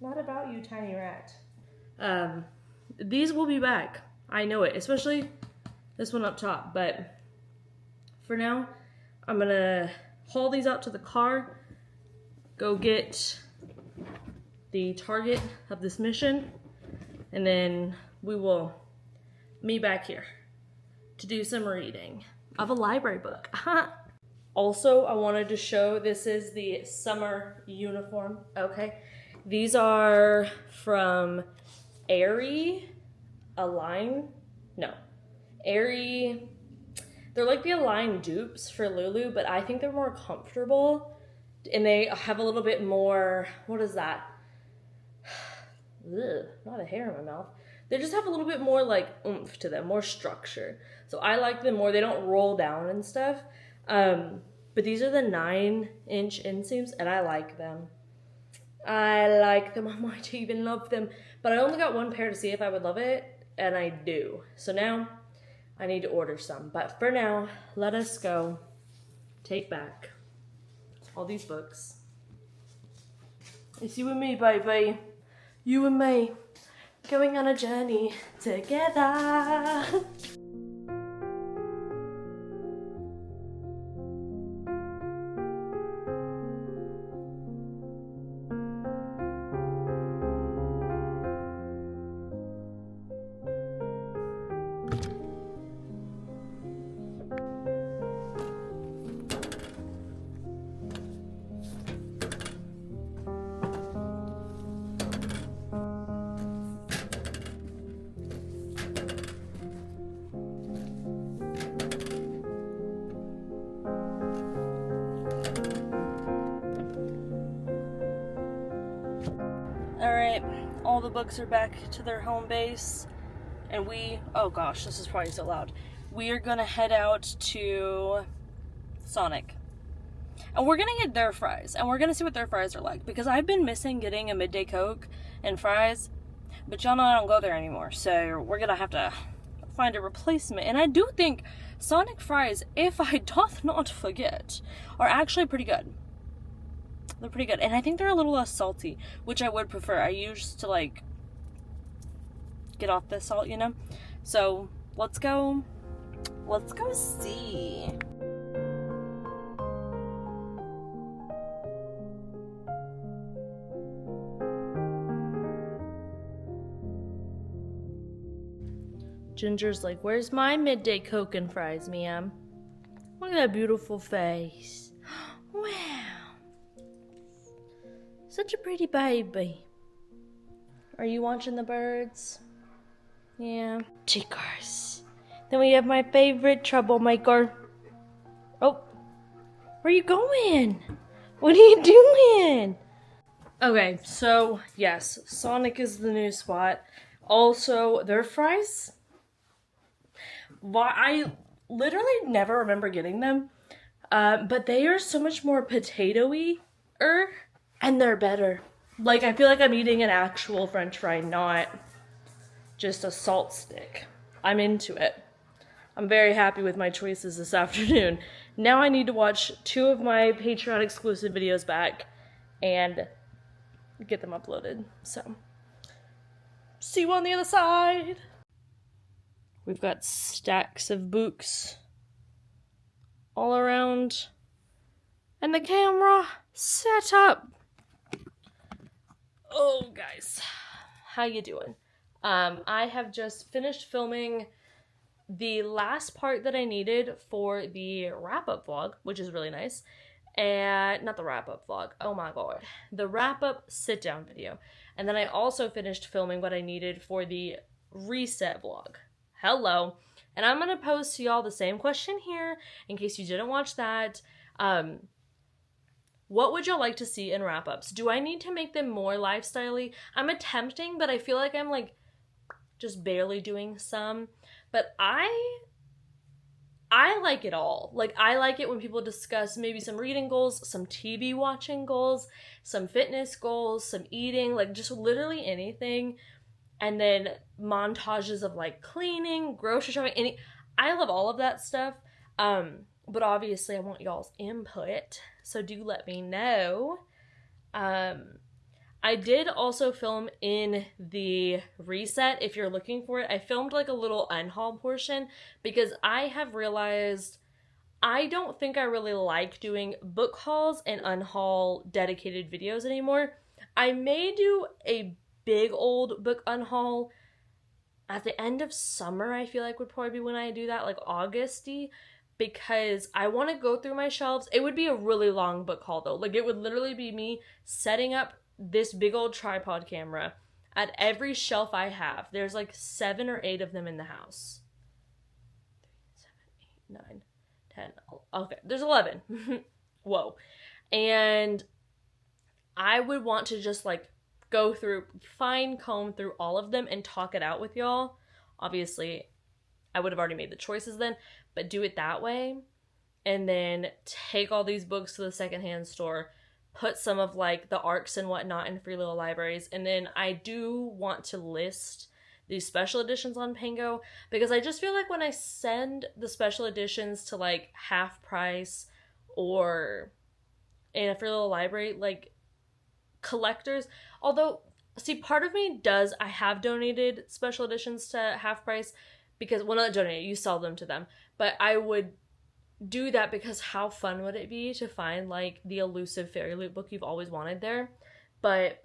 Not about you, tiny rat. These will be back. I know it, especially this one up top, but for now, I'm gonna haul these out to the car, go get the target of this mission, and then we will meet back here to do some reading of a library book. Also, I wanted to show, this is the summer uniform, okay? These are from Aerie, they're like the Align dupes for Lulu, but I think they're more comfortable, and they have a little bit more, what is that? Ugh, not a hair in my mouth. They just have a little bit more like oomph to them, more structure. So I like them more. They don't roll down and stuff. But these are the 9-inch inseams, and I like them. I might even love them. But I only got one pair to see if I would love it, and I do. So now I need to order some. But for now, let us go take back all these books. It's you and me, baby. You and me going on a journey together. Alright, all the books are back to their home base, and oh gosh, this is probably so loud. We are gonna head out to Sonic. And we're gonna get their fries, and we're gonna see what their fries are like, because I've been missing getting a midday Coke and fries, but y'all know I don't go there anymore, so we're gonna have to find a replacement. And I do think Sonic fries, if I doth not forget, are actually pretty good. They're pretty good. And I think they're a little less salty, which I would prefer. I used to, like, get off the salt, you know? So, let's go see. Ginger's like, where's my midday Coke and fries, ma'am? Look at that beautiful face. Wow. Such a pretty baby. Are you watching the birds? Yeah. Cheekers. Then we have my favorite troublemaker. Oh. Where are you going? What are you doing? Okay, so yes, Sonic is the new spot. Also, their fries, I literally never remember getting them. But they are so much more potato-y-er, and they're better. Like, I feel like I'm eating an actual French fry, not just a salt stick. I'm into it. I'm very happy with my choices this afternoon. Now I need to watch 2 of my Patreon exclusive videos back and get them uploaded. So, see you on the other side. We've got stacks of books all around, and the camera set up. Oh, guys, how you doing? I have just finished filming the last part that I needed for the wrap-up vlog, which is really nice. And not the wrap-up vlog, oh my god. The wrap-up sit-down video. And then I also finished filming what I needed for the reset vlog. Hello. And I'm going to pose to y'all the same question here, in case you didn't watch that. What would y'all like to see in wrap-ups? Do I need to make them more lifestyle-y? I'm attempting, but I feel like I'm like just barely doing some. But I like it all. Like, I like it when people discuss maybe some reading goals, some TV watching goals, some fitness goals, some eating, like just literally anything. And then montages of like cleaning, grocery shopping, I love all of that stuff. But obviously I want y'all's input, so do let me know. I did also film in the reset, if you're looking for it. I filmed like a little unhaul portion because I have realized I don't think I really like doing book hauls and unhaul dedicated videos anymore. I may do a big old book unhaul at the end of summer. I feel like would probably be when I do that, like Augusty, because I want to go through my shelves. It would be a really long book haul though. Like, it would literally be me setting up this big old tripod camera at every shelf I have. There's like 7 or 8 of them in the house. 3, 7, 8, 9, 10. Okay, there's 11. Whoa. And I would want to just like go through, fine comb through all of them and talk it out with y'all. Obviously, I would have already made the choices then, but do it that way. And then take all these books to the secondhand store, put some of like the ARCs and whatnot in free little libraries. And then I do want to list these special editions on Pango, because I just feel like when I send the special editions to like half price or in a free little library, like collectors, although, see, part of me does, I have donated special editions to half price because, well, not donated, you sell them to them, but I would do that because how fun would it be to find like the elusive fairy loot book you've always wanted there. But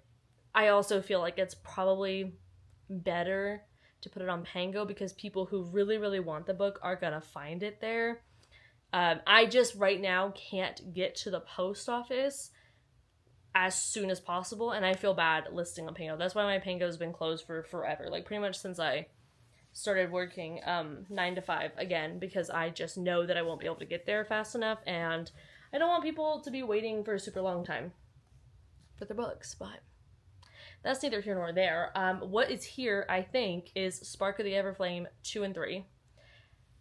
I also feel like it's probably better to put it on Pango because people who really, really want the book are gonna find it there. I just right now can't get to the post office as soon as possible, and I feel bad listing on Pango. That's why my Pango's been closed for forever, like pretty much since I started working 9 to 5 again, because I just know that I won't be able to get there fast enough, and I don't want people to be waiting for a super long time for their books. But that's neither here nor there. What is here, I think, is Spark of the Everflame 2 and 3.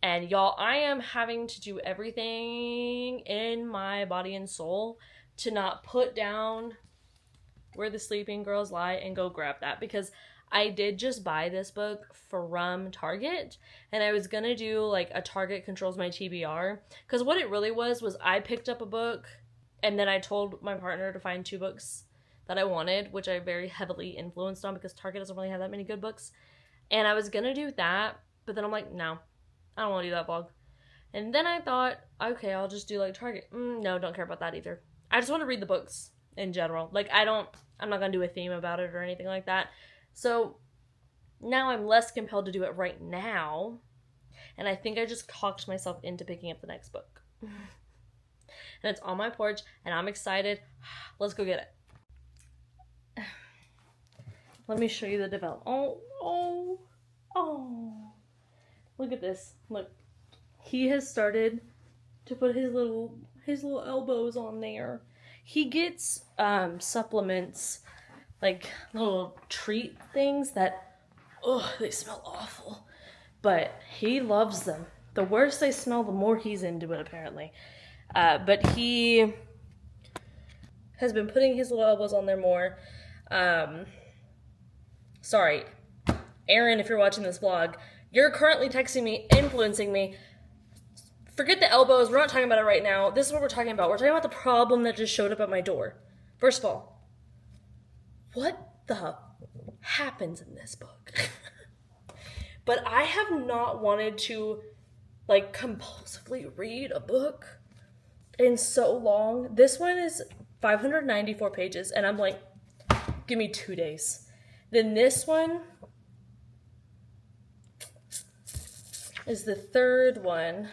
And y'all, I am having to do everything in my body and soul to not put down Where the Sleeping Girls Lie and go grab that, because I did just buy this book from Target, and I was gonna do like a Target controls my TBR, because what it really was I picked up a book, and then I told my partner to find 2 books that I wanted, which I very heavily influenced on because Target doesn't really have that many good books, and I was gonna do that, but then I'm like, no, I don't want to do that vlog. And then I thought, okay, I'll just do like Target. No, don't care about that either. I just want to read the books in general. Like, I'm not gonna do a theme about it or anything like that. So now I'm less compelled to do it right now, and I think I just talked myself into picking up the next book. And it's on my porch, and I'm excited. Let's go get it. Let me show you the development. Oh. Look at this. Look. He has started to put his little elbows on there. He gets supplements, like little treat things that, they smell awful. But he loves them. The worse they smell, the more he's into it, apparently. But he has been putting his little elbows on there more. Sorry, Aaron, if you're watching this vlog, you're currently texting me, influencing me. Forget the elbows. We're not talking about it right now. This is what we're talking about. We're talking about the problem that just showed up at my door. First of all, what the happens in this book? But I have not wanted to, like, compulsively read a book in so long. This one is 594 pages, and I'm like, give me 2 days. Then this one is the third one.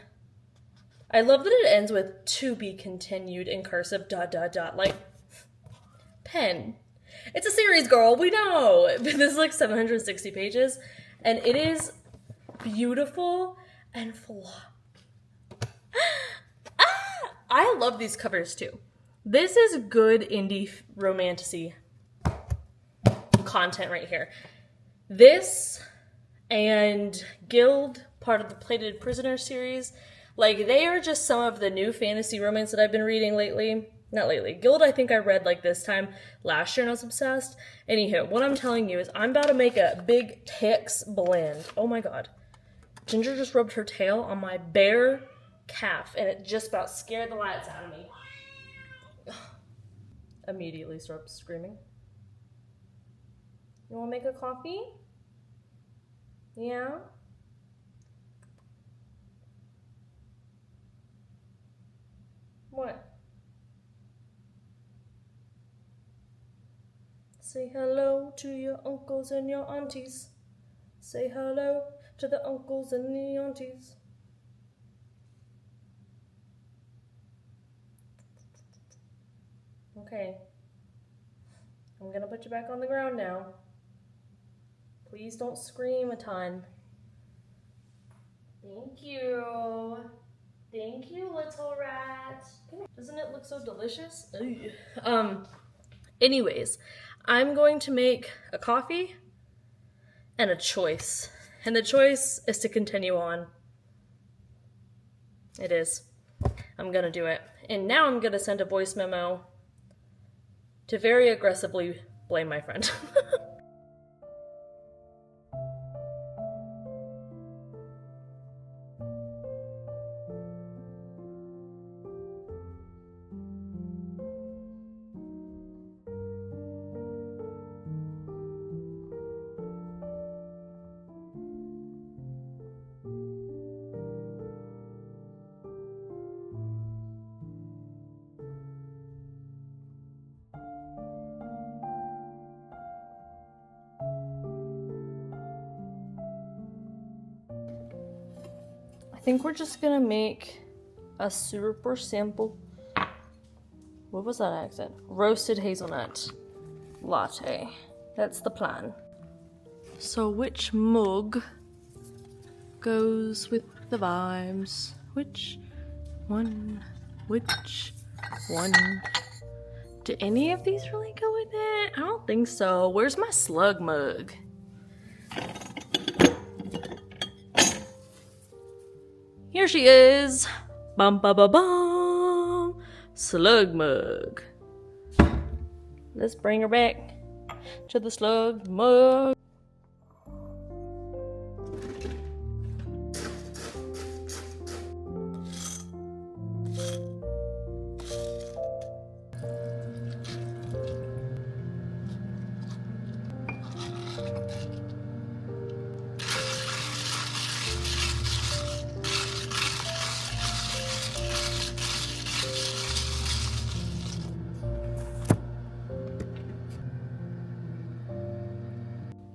I love that it ends with "to be continued" in cursive, ... like, pen. It's a series, girl, we know. This is like 760 pages, and it is beautiful and I love these covers too. This is good indie romantasy content right here. This and Guild, part of the Plated Prisoner series, like, they are just some of the new fantasy romance that I've been reading lately. Not lately. Guild, I think I read, like, this time last year and I was obsessed. Anywho, what I'm telling you is I'm about to make a big Tex blend. Oh my god. Ginger just rubbed her tail on my bare calf and it just about scared the lights out of me. Immediately starts screaming. You want to make a coffee? Yeah? What? Say hello to your uncles and your aunties. Say hello to the uncles and the aunties. Okay. I'm gonna put you back on the ground now. Please don't scream a ton. Thank you. Thank you, little rat. Doesn't it look so delicious? Anyways, I'm going to make a coffee and a choice. And the choice is to continue on. It is. I'm gonna do it. And now I'm gonna send a voice memo to very aggressively blame my friend. I think we're just gonna make a super simple, what was that accent? Roasted hazelnut latte. That's the plan. So which mug goes with the vibes? Which one? Which one? Do any of these really go with it? I don't think so. Where's my slug mug? Here she is. Bum ba ba bum. Slug mug. Let's bring her back to the slug mug.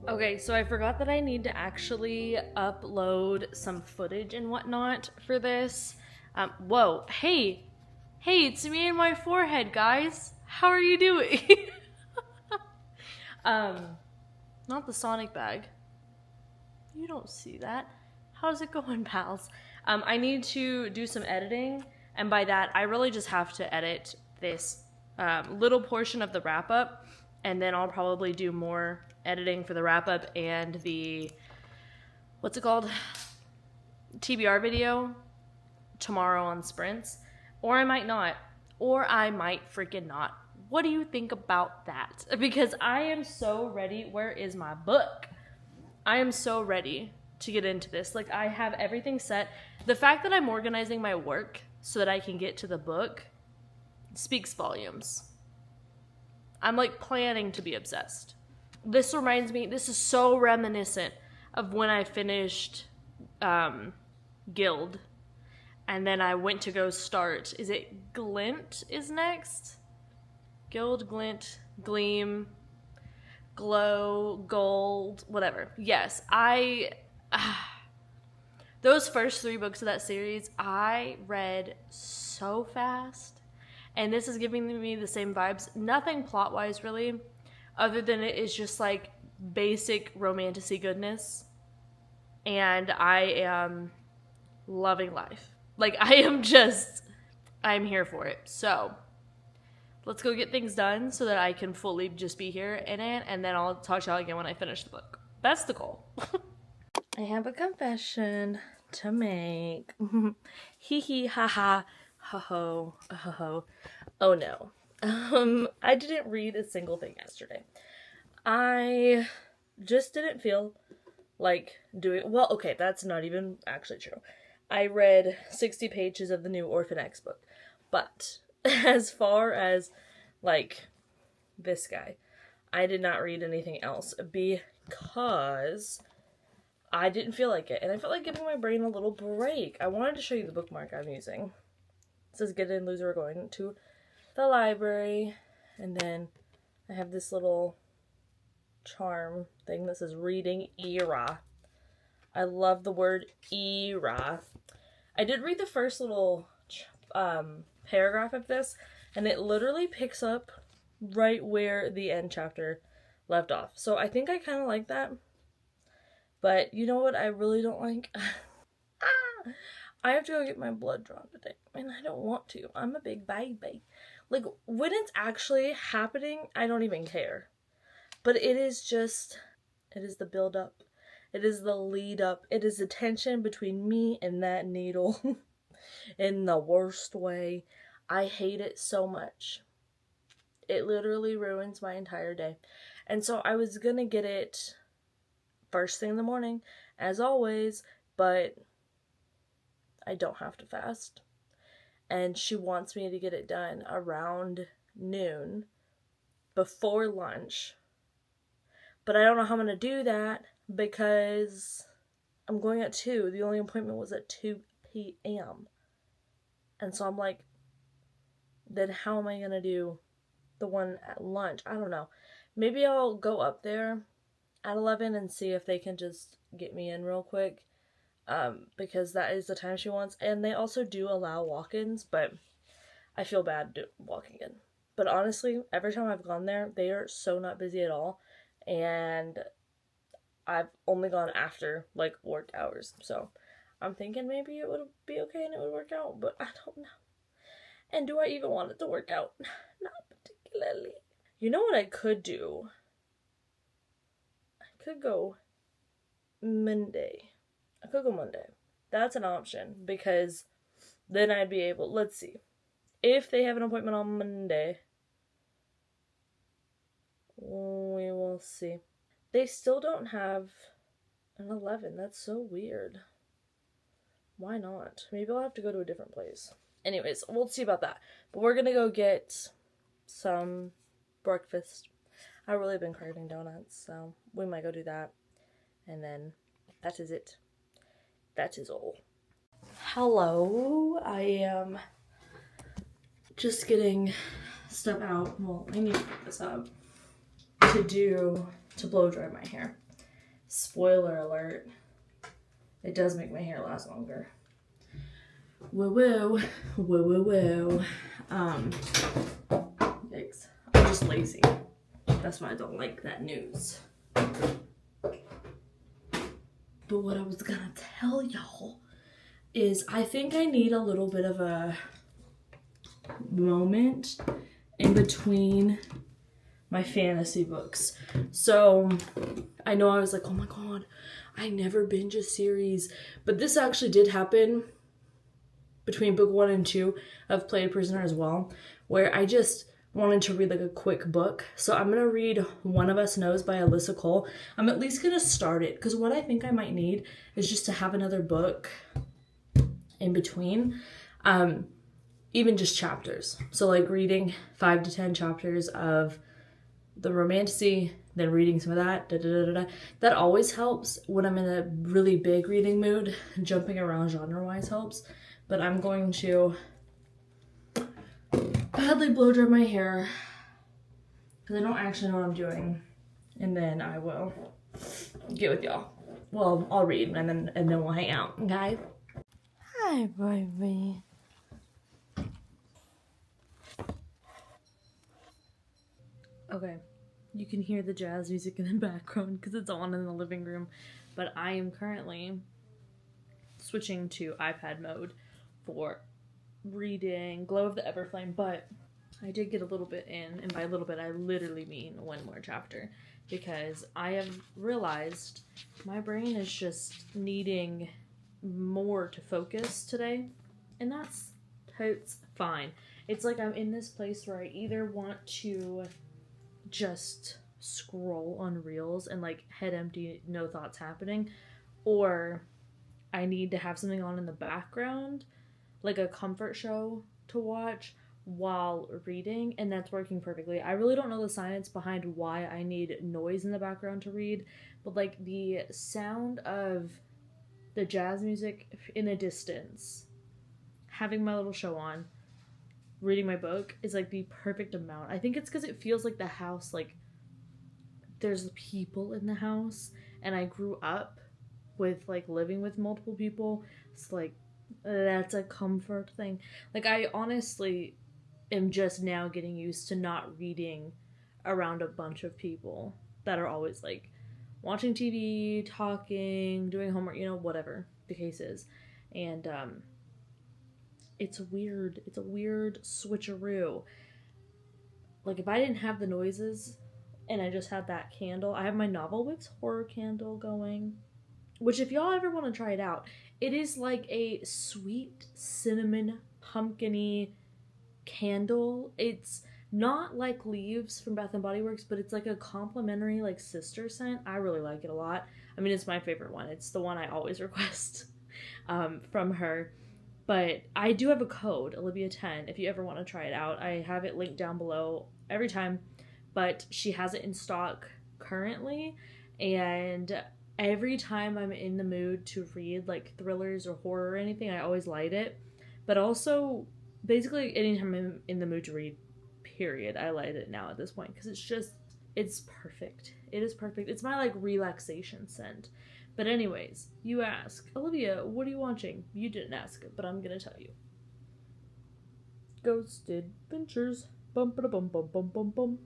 Okay, so I forgot that I need to actually upload some footage and whatnot for this. Whoa, hey, it's me and my forehead, guys. How are you doing? Not the Sonic bag. You don't see that. How's it going, pals? I need to do some editing, and by that, I really just have to edit this little portion of the wrap-up, and then I'll probably do more editing for the wrap-up and the, what's it called? TBR video tomorrow on sprints. Or I might not. Or I might freaking not. What do you think about that? Because I am so ready. Where is my book? I am so ready to get into this. Like, I have everything set. The fact that I'm organizing my work so that I can get to the book speaks volumes. I'm like planning to be obsessed. This reminds me, this is so reminiscent of when I finished Guild. And then I went to go start, is it Glint is next? Guild, Glint, Gleam, Glow, Gold, whatever. Yes, those first 3 books of that series, I read so fast. And this is giving me the same vibes. Nothing plot-wise, really, other than it is just, like, basic romantic-y goodness. And I am loving life. Like, I'm here for it. So, let's go get things done so that I can fully just be here in it. And then I'll talk to y'all again when I finish the book. That's the goal. I have a confession to make. Hee hee ha ha. Ho ho ho. Oh no. I didn't read a single thing yesterday. I just didn't feel like doing, well, okay, that's not even actually true. I read 60 pages of the new Orphan X book. But as far as like this guy, I did not read anything else because I didn't feel like it. And I felt like giving my brain a little break. I wanted to show you the bookmark I'm using. It says Get In, Loser, we're going to the library. And then I have this little charm thing that says Reading Era. I love the word era. I did read the first little paragraph of this, and it literally picks up right where the end chapter left off. So I think I kind of like that. But you know what I really don't like? I have to go get my blood drawn today, and I don't want to. I'm a big baby. Like, when it's actually happening, I don't even care. But it is the build up. It is the lead up. It is the tension between me and that needle in the worst way. I hate it so much. It literally ruins my entire day. And so I was gonna get it first thing in the morning, as always, but I don't have to fast. And she wants me to get it done around noon before lunch. But I don't know how I'm going to do that because I'm going at 2. The only appointment was at 2 p.m. And so I'm like, then how am I going to do the one at lunch? I don't know. Maybe I'll go up there at 11 and see if they can just get me in real quick. Because that is the time she wants. And they also do allow walk-ins, but I feel bad walking in. But honestly, every time I've gone there, they are so not busy at all. And I've only gone after, like, work hours. So I'm thinking maybe it would be okay and it would work out, but I don't know. And do I even want it to work out? Not particularly. You know what I could do? I could go Monday. That's an option, because then I'd be able, let's see. If they have an appointment on Monday, we will see. They still don't have an 11. That's so weird. Why not? Maybe I'll have to go to a different place. Anyways, we'll see about that. But we're gonna go get some breakfast. I've really been craving donuts, so we might go do that. And then that is it. That is all. Hello, I am just getting stuff out. Well, I need to put this up to blow dry my hair. Spoiler alert, it does make my hair last longer. Woo woo, woo woo woo. Yikes. I'm just lazy. That's why I don't like that news. But what I was gonna tell y'all is I think I need a little bit of a moment in between my fantasy books. So I know I was like, oh my god, I never binge a series. But this actually did happen between book 1 and 2 of Play a Prisoner as well, where I just wanted to read like a quick book. So I'm going to read One of Us Knows by Alyssa Cole. I'm at least going to start it because what I think I might need is just to have another book in between, even just chapters. So like reading 5 to 10 chapters of the romantasy, then reading some of that, that always helps when I'm in a really big reading mood. Jumping around genre-wise helps. But I'm going to badly blow dry my hair because I don't actually know what I'm doing, and then I will get with y'all. Well, I'll read and then we'll hang out, okay? Hi, baby. Okay, you can hear the jazz music in the background because it's on in the living room, but I am currently switching to iPad mode for reading Glow of the Everflame, but I did get a little bit in, and by a little bit I literally mean one more chapter, because I have realized my brain is just needing more to focus today, and that's totes fine. It's like I'm in this place where I either want to just scroll on reels and like head empty, no thoughts happening, or I need to have something on in the background, like a comfort show to watch while reading, and that's working perfectly. I really don't know the science behind why I need noise in the background to read, but like the sound of the jazz music in the distance, having my little show on, reading my book is like the perfect amount. I think it's because it feels like the house, like there's people in the house, and I grew up with like living with multiple people, so like that's a comfort thing. Like I honestly am just now getting used to not reading around a bunch of people that are always like watching TV, talking, doing homework, you know, whatever the case is. And it's weird. It's a weird switcheroo. Like if I didn't have the noises and I just had that candle, I have my novel Wicks horror candle going, which if y'all ever want to try it out, it is like a sweet cinnamon pumpkin-y candle. It's not like Leaves from Bath & Body Works, but it's like a complimentary like sister scent. I really like it a lot. I mean, it's my favorite one. It's the one I always request from her. But I do have a code, Olivia10, if you ever want to try it out. I have it linked down below every time, but she has it in stock currently, and every time I'm in the mood to read like thrillers or horror or anything, I always light it. But also, basically anytime I'm in the mood to read, period, I light it now at this point, because it's perfect. It is perfect. It's my like relaxation scent. But anyways, you ask, Olivia, what are you watching? You didn't ask it, but I'm gonna tell you. Ghosted Adventures. Bum ba bum bum bum bum bum.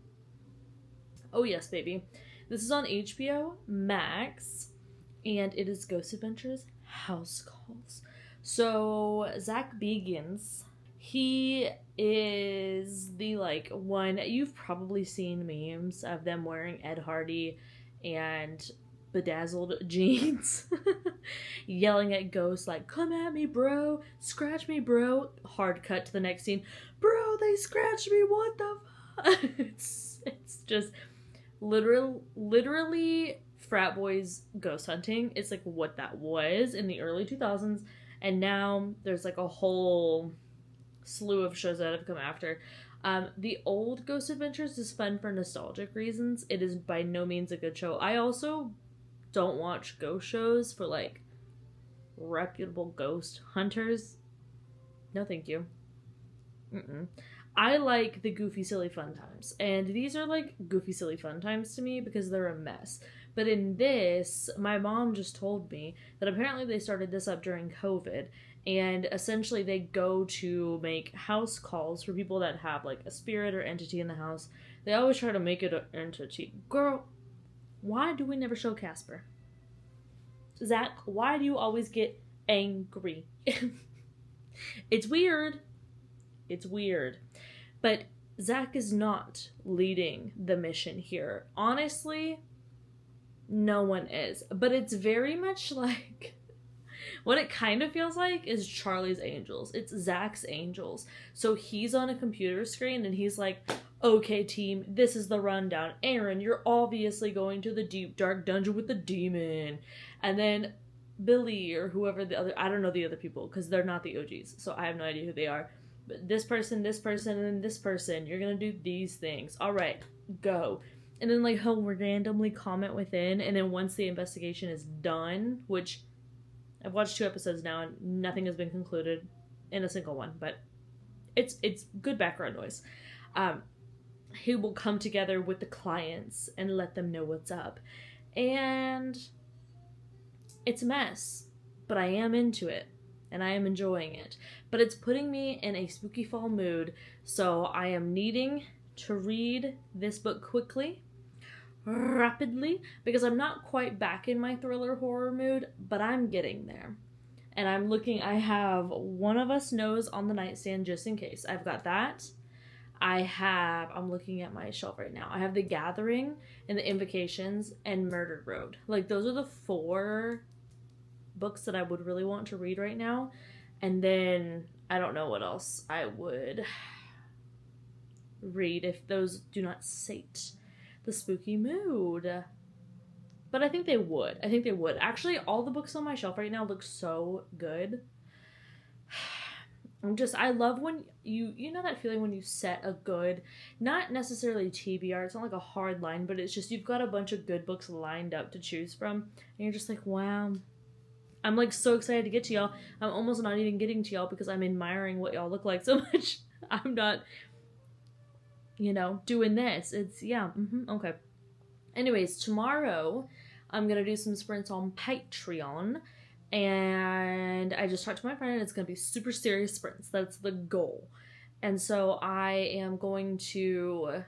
Oh yes, baby. This is on HBO Max, and it is Ghost Adventures House Calls. So Zach Bagans, he is the like one, you've probably seen memes of them wearing Ed Hardy and bedazzled jeans yelling at ghosts like, come at me bro, scratch me bro. Hard cut to the next scene, bro, they scratched me, what the fuck. it's just literally frat boys ghost hunting. It's like what that was in the early 2000s, and now there's like a whole slew of shows that have come after. The old Ghost Adventures is fun for nostalgic reasons. It is by no means a good show. I also don't watch ghost shows for like reputable ghost hunters. No thank you. I like the goofy silly fun times, and these are like goofy silly fun times to me because they're a mess. But in this, my mom just told me that apparently they started this up during COVID, and essentially they go to make house calls for people that have like a spirit or entity in the house. They always try to make it an entity. Girl, why do we never show Casper? Zach, why do you always get angry? It's weird. It's weird. But Zach is not leading the mission here. Honestly, no one is. But it's very much like What it kind of feels like is Charlie's Angels. It's Zach's Angels. So he's on a computer screen and he's like, okay, team, this is the rundown. Aaron, you're obviously going to the deep, dark dungeon with the demon. And then Billy or whoever the other, I don't know the other people because they're not the OGs. So I have no idea who they are. But this person, and this person, you're going to do these things. All right, go. And then, like, he'll randomly comment within. And then once the investigation is done, which I've watched 2 episodes now and nothing has been concluded in a single one. But it's good background noise. He will come together with the clients and let them know what's up. And it's a mess. But I am into it. And I am enjoying it. But it's putting me in a spooky fall mood. So I am needing to read this book quickly, rapidly, because I'm not quite back in my thriller horror mood, but I'm getting there. And I have One of Us Knows on the nightstand just in case. I've got that. I'm looking at my shelf right now. I have The Gathering and The Invocations and Murder Road. Like, those are the 4 books that I would really want to read right now. And then I don't know what else I would read if those do not sate the spooky mood. But I think they would. Actually, all the books on my shelf right now look so good. I love when you know that feeling when you set a good, not necessarily TBR, it's not like a hard line, but it's just you've got a bunch of good books lined up to choose from, and you're just like, wow. I'm like so excited to get to y'all. I'm almost not even getting to y'all because I'm admiring what y'all look like so much. I'm not, doing this. It's, okay. Anyways, tomorrow I'm going to do some sprints on Patreon. And I just talked to my friend and it's going to be super serious sprints. That's the goal. And so I am going to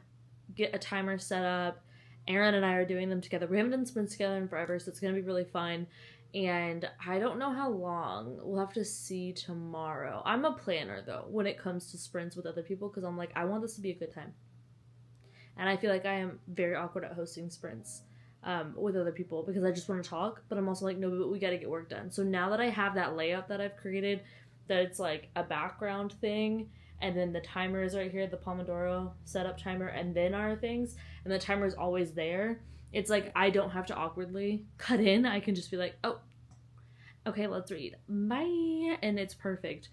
get a timer set up. Aaron and I are doing them together. We haven't done sprints together in forever, so it's going to be really fun. And I don't know how long. We'll have to see tomorrow. I'm a planner, though, when it comes to sprints with other people, because I'm like, I want this to be a good time. And I feel like I am very awkward at hosting sprints with other people, because I just want to talk, but I'm also like, no, but we got to get work done. So now that I have that layout that I've created, that it's like a background thing, and then the timer is right here, the Pomodoro setup timer, and then our things, and the timer is always there. It's like I don't have to awkwardly cut in. I can just be like, oh, okay, let's read. Bye. And it's perfect.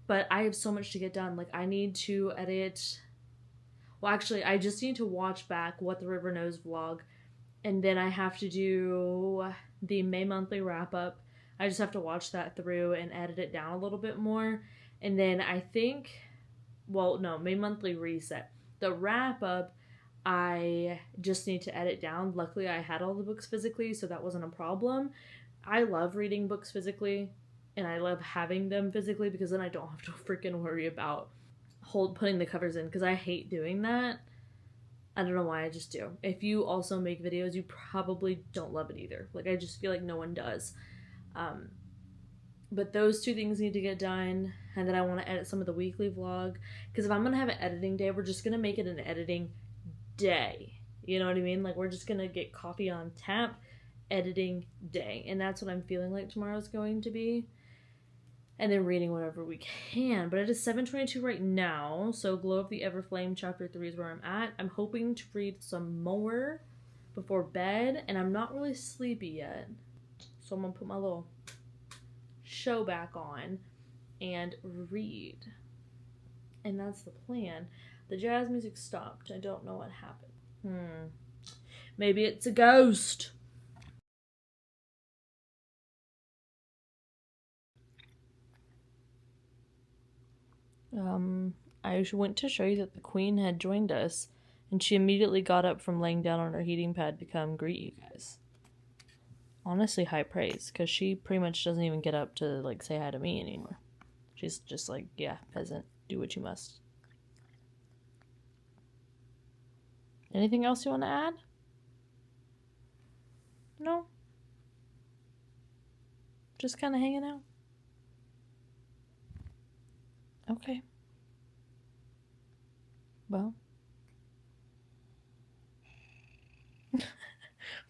But I have so much to get done. Like, I need to edit. Well, actually, I just need to watch back What the River Knows vlog. And then I have to do the May monthly wrap-up. I just have to watch that through and edit it down a little bit more. And then I think, May monthly reset. The wrap-up, I just need to edit down. Luckily, I had all the books physically, so that wasn't a problem. I love reading books physically, and I love having them physically because then I don't have to freaking worry about putting the covers in, because I hate doing that. I don't know why, I just do. If you also make videos, you probably don't love it either. Like, I just feel like no one does. But those 2 things need to get done, and then I want to edit some of the weekly vlog, because if I'm going to have an editing day, we're just going to make it an editing day. You know what I mean? Like, we're just going to get coffee on tap, editing day. And that's what I'm feeling like tomorrow's going to be. And then reading whatever we can. But it is 7:22 right now, so Glow of the Everflame Chapter 3 is where I'm at. I'm hoping to read some more before bed, and I'm not really sleepy yet. So I'm going to put my little show back on and read. And that's the plan. The jazz music stopped. I don't know what happened. Maybe it's a ghost. I went to show you that the queen had joined us, and she immediately got up from laying down on her heating pad to come greet you guys. Honestly, high praise, because she pretty much doesn't even get up to, like, say hi to me anymore. She's just like, yeah, peasant, do what you must. Anything else you want to add? No? Just kind of hanging out? Okay. Well.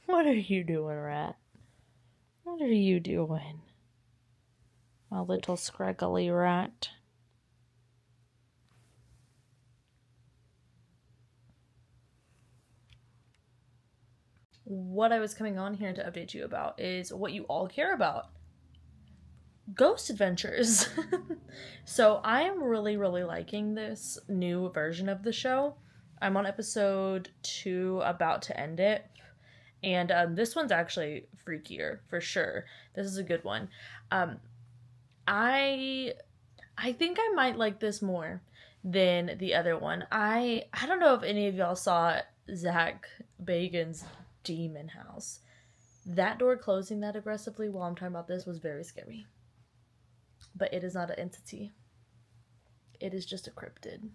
What are you doing, Rat? What are you doing? My little scraggly rat. What I was coming on here to update you about is what you all care about. Ghost adventures. So I am really, really liking this new version of the show. I'm on episode 2, about to end it. And this one's actually freakier, for sure. This is a good one. I think I might like this more than the other one. I don't know if any of y'all saw Zach Bagan's Demon House. That door closing that aggressively while I'm talking about this was very scary. But it is not an entity. It is just a cryptid.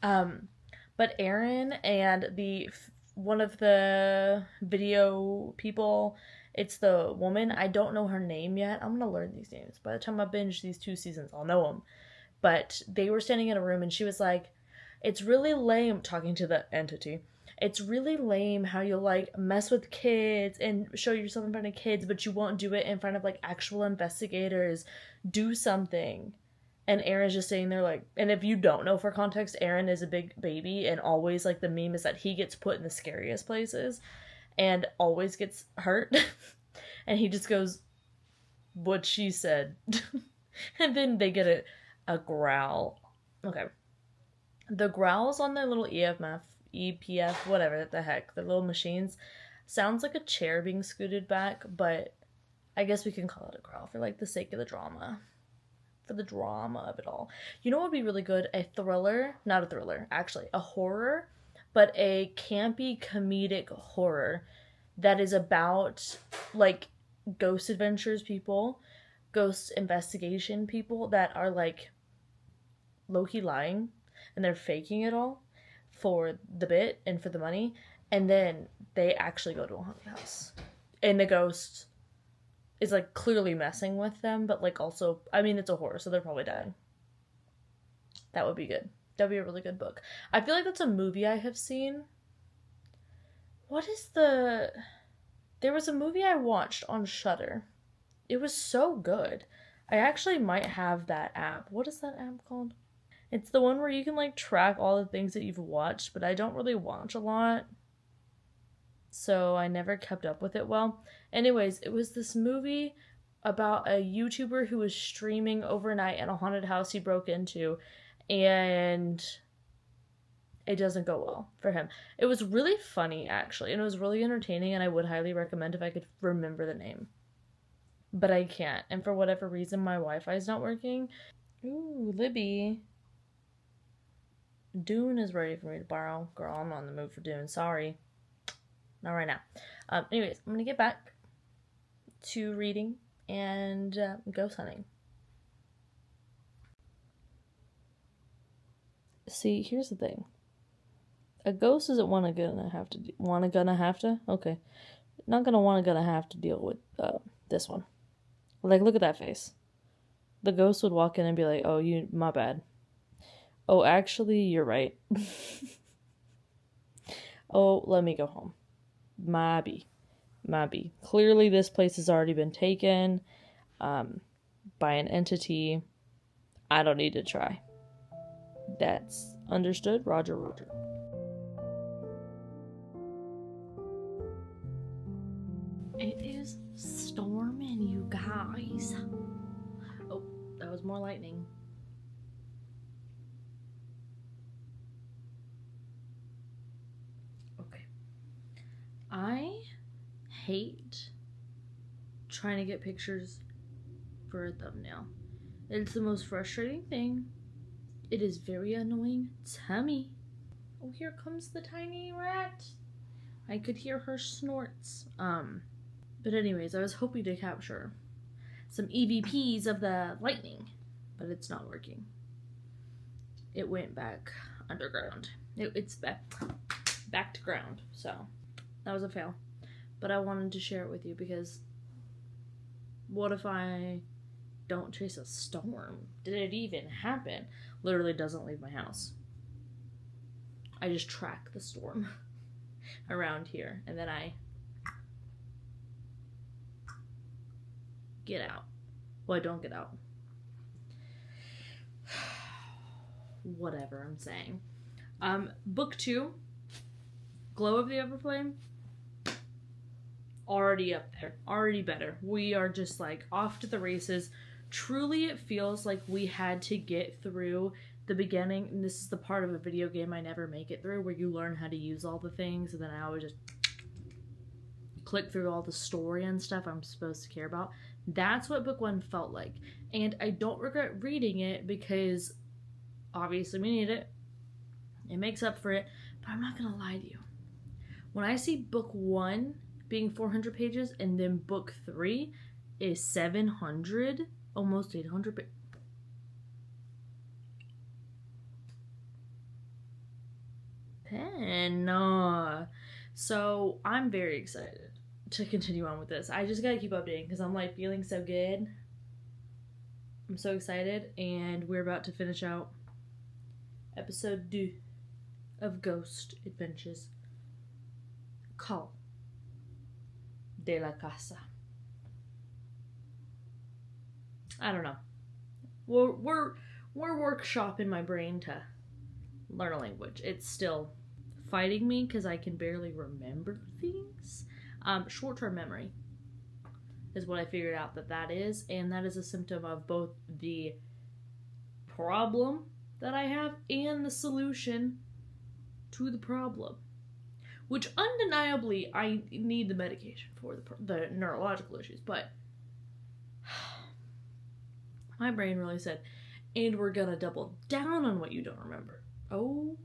But Aaron and one of the video people, it's the woman. I don't know her name yet. I'm gonna learn these names. By the time I binge these 2 seasons, I'll know them. But they were standing in a room and she was like, "It's really lame," talking to the entity. "It's really lame how you'll like mess with kids and show yourself in front of kids, but you won't do it in front of like actual investigators. Do something." And Aaron's just sitting there like, and if you don't know for context, Aaron is a big baby and always like the meme is that he gets put in the scariest places and always gets hurt. And he just goes, "What she said." And then they get a growl. Okay. The growls on their little EPF, whatever the heck, the little machines, sounds like a chair being scooted back, but I guess we can call it a growl for like the sake of the drama. For the drama of it all. You know what would be really good? A thriller, not a thriller, actually, a horror, but a campy comedic horror that is about like ghost adventures people, ghost investigation people that are like low-key lying and they're faking it all for the bit and for the money, and then they actually go to a haunted house and the ghost is like clearly messing with them, but like also, I mean, it's a horror, so they're probably dying. That would be good. That would be a really good book. I feel like that's a movie I have seen. There was a movie I watched on Shudder. It was so good. I actually might have that app. What is that app called? It's the one where you can like track all the things that you've watched, but I don't really watch a lot, so I never kept up with it well. Anyways, it was this movie about a YouTuber who was streaming overnight in a haunted house he broke into, and it doesn't go well for him. It was really funny, actually, and it was really entertaining, and I would highly recommend if I could remember the name. But I can't, and for whatever reason, my Wi-Fi is not working. Ooh, Libby. Dune is ready for me to borrow. Girl, I'm not in the mood for Dune. Sorry. Not right now. Anyways, I'm going to get back to reading and ghost hunting. See, here's the thing. A ghost isn't gonna have to? Okay. Not gonna have to deal with this one. Like, look at that face. The ghost would walk in and be like, "Oh, my bad. Oh, actually, you're right. Oh, let me go home. Maybe. Clearly, this place has already been taken by an entity. I don't need to try." That's understood. Roger. It is storming, you guys. Oh, that was more lightning. Okay. I hate trying to get pictures for a thumbnail. It's the most frustrating thing. It is very annoying to me. Oh, here comes the tiny rat. I could hear her snorts. But anyways, I was hoping to capture some EVPs of the lightning, but it's not working. It went back underground. It's back to ground, so that was a fail. But I wanted to share it with you because what if I don't chase a storm? Did it even happen? Literally doesn't leave my house. I just track the storm around here, and then I get out. What? Don't get out. Whatever I'm saying. Book 2, Glow of the Everflame. Already up there. Already better. We are just like off to the races. Truly, it feels like we had to get through the beginning. And this is the part of a video game I never make it through, where you learn how to use all the things. And then I always just click through all the story and stuff I'm supposed to care about. That's what book 1 felt like. And I don't regret reading it because obviously we need it. It makes up for it. But I'm not going to lie to you. When I see book 1 being 400 pages and then book 3 is 700, almost 800 pages. So I'm very excited to continue on with this. I just gotta keep updating because I'm like feeling so good. I'm so excited, and we're about to finish out episode 2 of Ghost Adventures. Call de la Casa. I don't know. We're workshopping my brain to learn a language. It's still fighting me because I can barely remember things. Short-term memory is what I figured out that is, and that is a symptom of both the problem that I have and the solution to the problem. Which undeniably, I need the medication for the neurological issues, but my brain really said, and we're gonna double down on what you don't remember. Oh.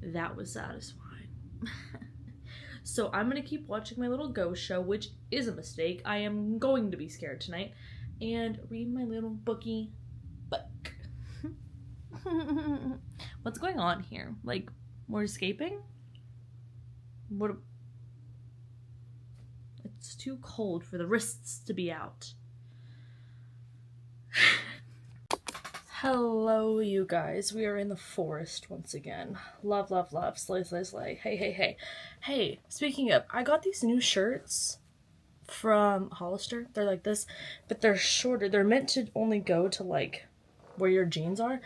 That was satisfying. So I'm going to keep watching my little ghost show, which is a mistake. I am going to be scared tonight. And read my little bookie book. What's going on here? Like, we're escaping? What? It's too cold for the wrists to be out. Hello, you guys. We are in the forest once again. Love, love, love. Slay, slay, slay. Hey, hey, hey. Hey, speaking of, I got these new shirts from Hollister. They're like this, but they're shorter. They're meant to only go to, like, where your jeans are.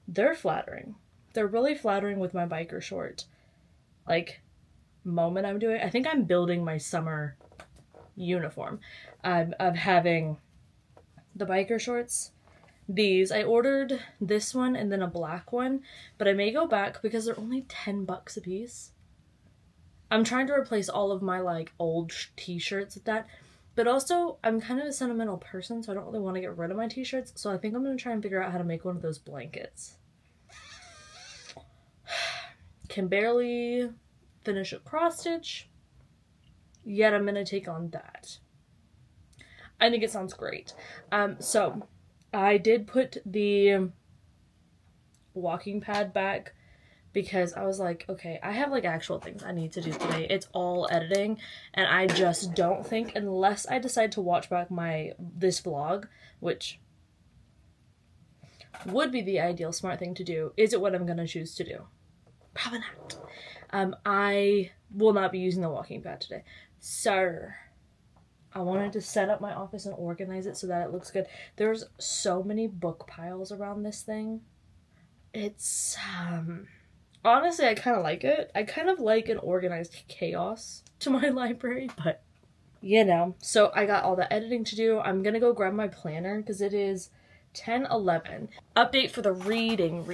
They're flattering. They're really flattering with my biker short, like, moment I'm doing. I think I'm building my summer uniform of having the biker shorts. These, I ordered this one and then a black one, but I may go back because they're only $10 a piece. I'm trying to replace all of my, like, old t-shirts with that, but also, I'm kind of a sentimental person, so I don't really want to get rid of my t-shirts, so I think I'm going to try and figure out how to make one of those blankets. Can barely finish a cross-stitch, yet I'm going to take on that. I think it sounds great. So I did put the walking pad back because I was like, okay, I have, like, actual things I need to do today. It's all editing, and I just don't think, unless I decide to watch back this vlog, which would be the ideal smart thing to do, is it what I'm going to choose to do? Probably not. I will not be using the walking pad today. So I wanted to set up my office and organize it so that it looks good. There's so many book piles around this thing. It's, honestly, I kind of like it. I kind of like an organized chaos to my library, but, you know. So I got all the editing to do. I'm gonna go grab my planner because it is 10:11. Update for the reading,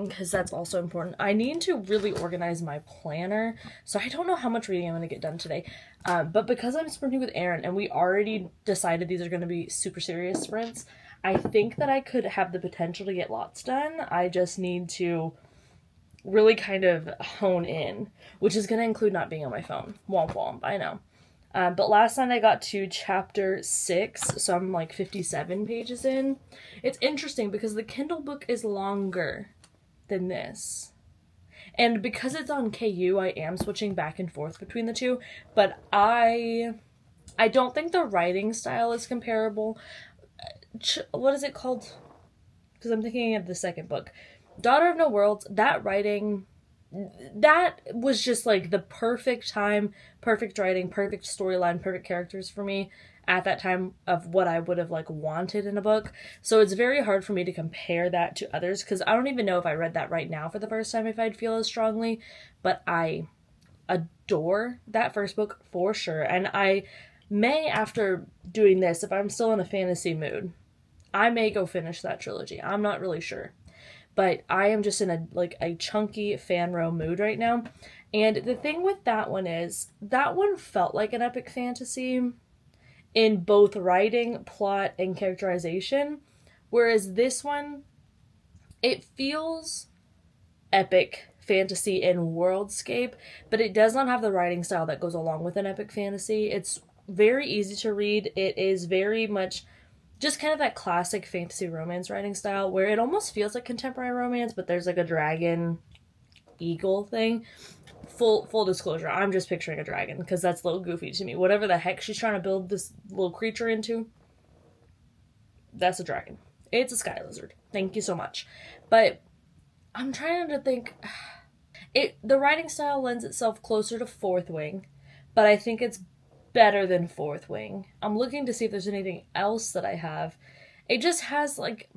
because that's also important. I need to really organize my planner, so I don't know how much reading I'm going to get done today. But because I'm sprinting with Aaron, and we already decided these are going to be super serious sprints, I think that I could have the potential to get lots done. I just need to really kind of hone in, which is going to include not being on my phone. Womp womp, I know. But last night I got to chapter 6, so I'm like 57 pages in. It's interesting because the Kindle book is longer than this. And because it's on KU, I am switching back and forth between the two. But I don't think the writing style is comparable. What is it called? because I'm thinking of the second book. Daughter of No Worlds, that writing, that was just like the perfect time, perfect writing, perfect storyline, perfect characters for me at that time of what I would have like wanted in a book. So it's very hard for me to compare that to others, because I don't even know if I read that right now for the first time if I'd feel as strongly, but I adore that first book for sure. And I may, after doing this, if I'm still in a fantasy mood, I may go finish that trilogy. I'm not really sure. But I am just in a chunky fan row mood right now. And the thing with that one is, that one felt like an epic fantasy in both writing, plot, and characterization. Whereas this one, it feels epic fantasy in worldscape, but it does not have the writing style that goes along with an epic fantasy. It's very easy to read. It is very much just kind of that classic fantasy romance writing style where it almost feels like contemporary romance, but there's like a dragon eagle thing. Full disclosure, I'm just picturing a dragon because that's a little goofy to me. Whatever the heck she's trying to build this little creature into, that's a dragon. It's a sky lizard. Thank you so much. But I'm trying to think. The writing style lends itself closer to Fourth Wing, but I think it's better than Fourth Wing. I'm looking to see if there's anything else that I have. It just has like,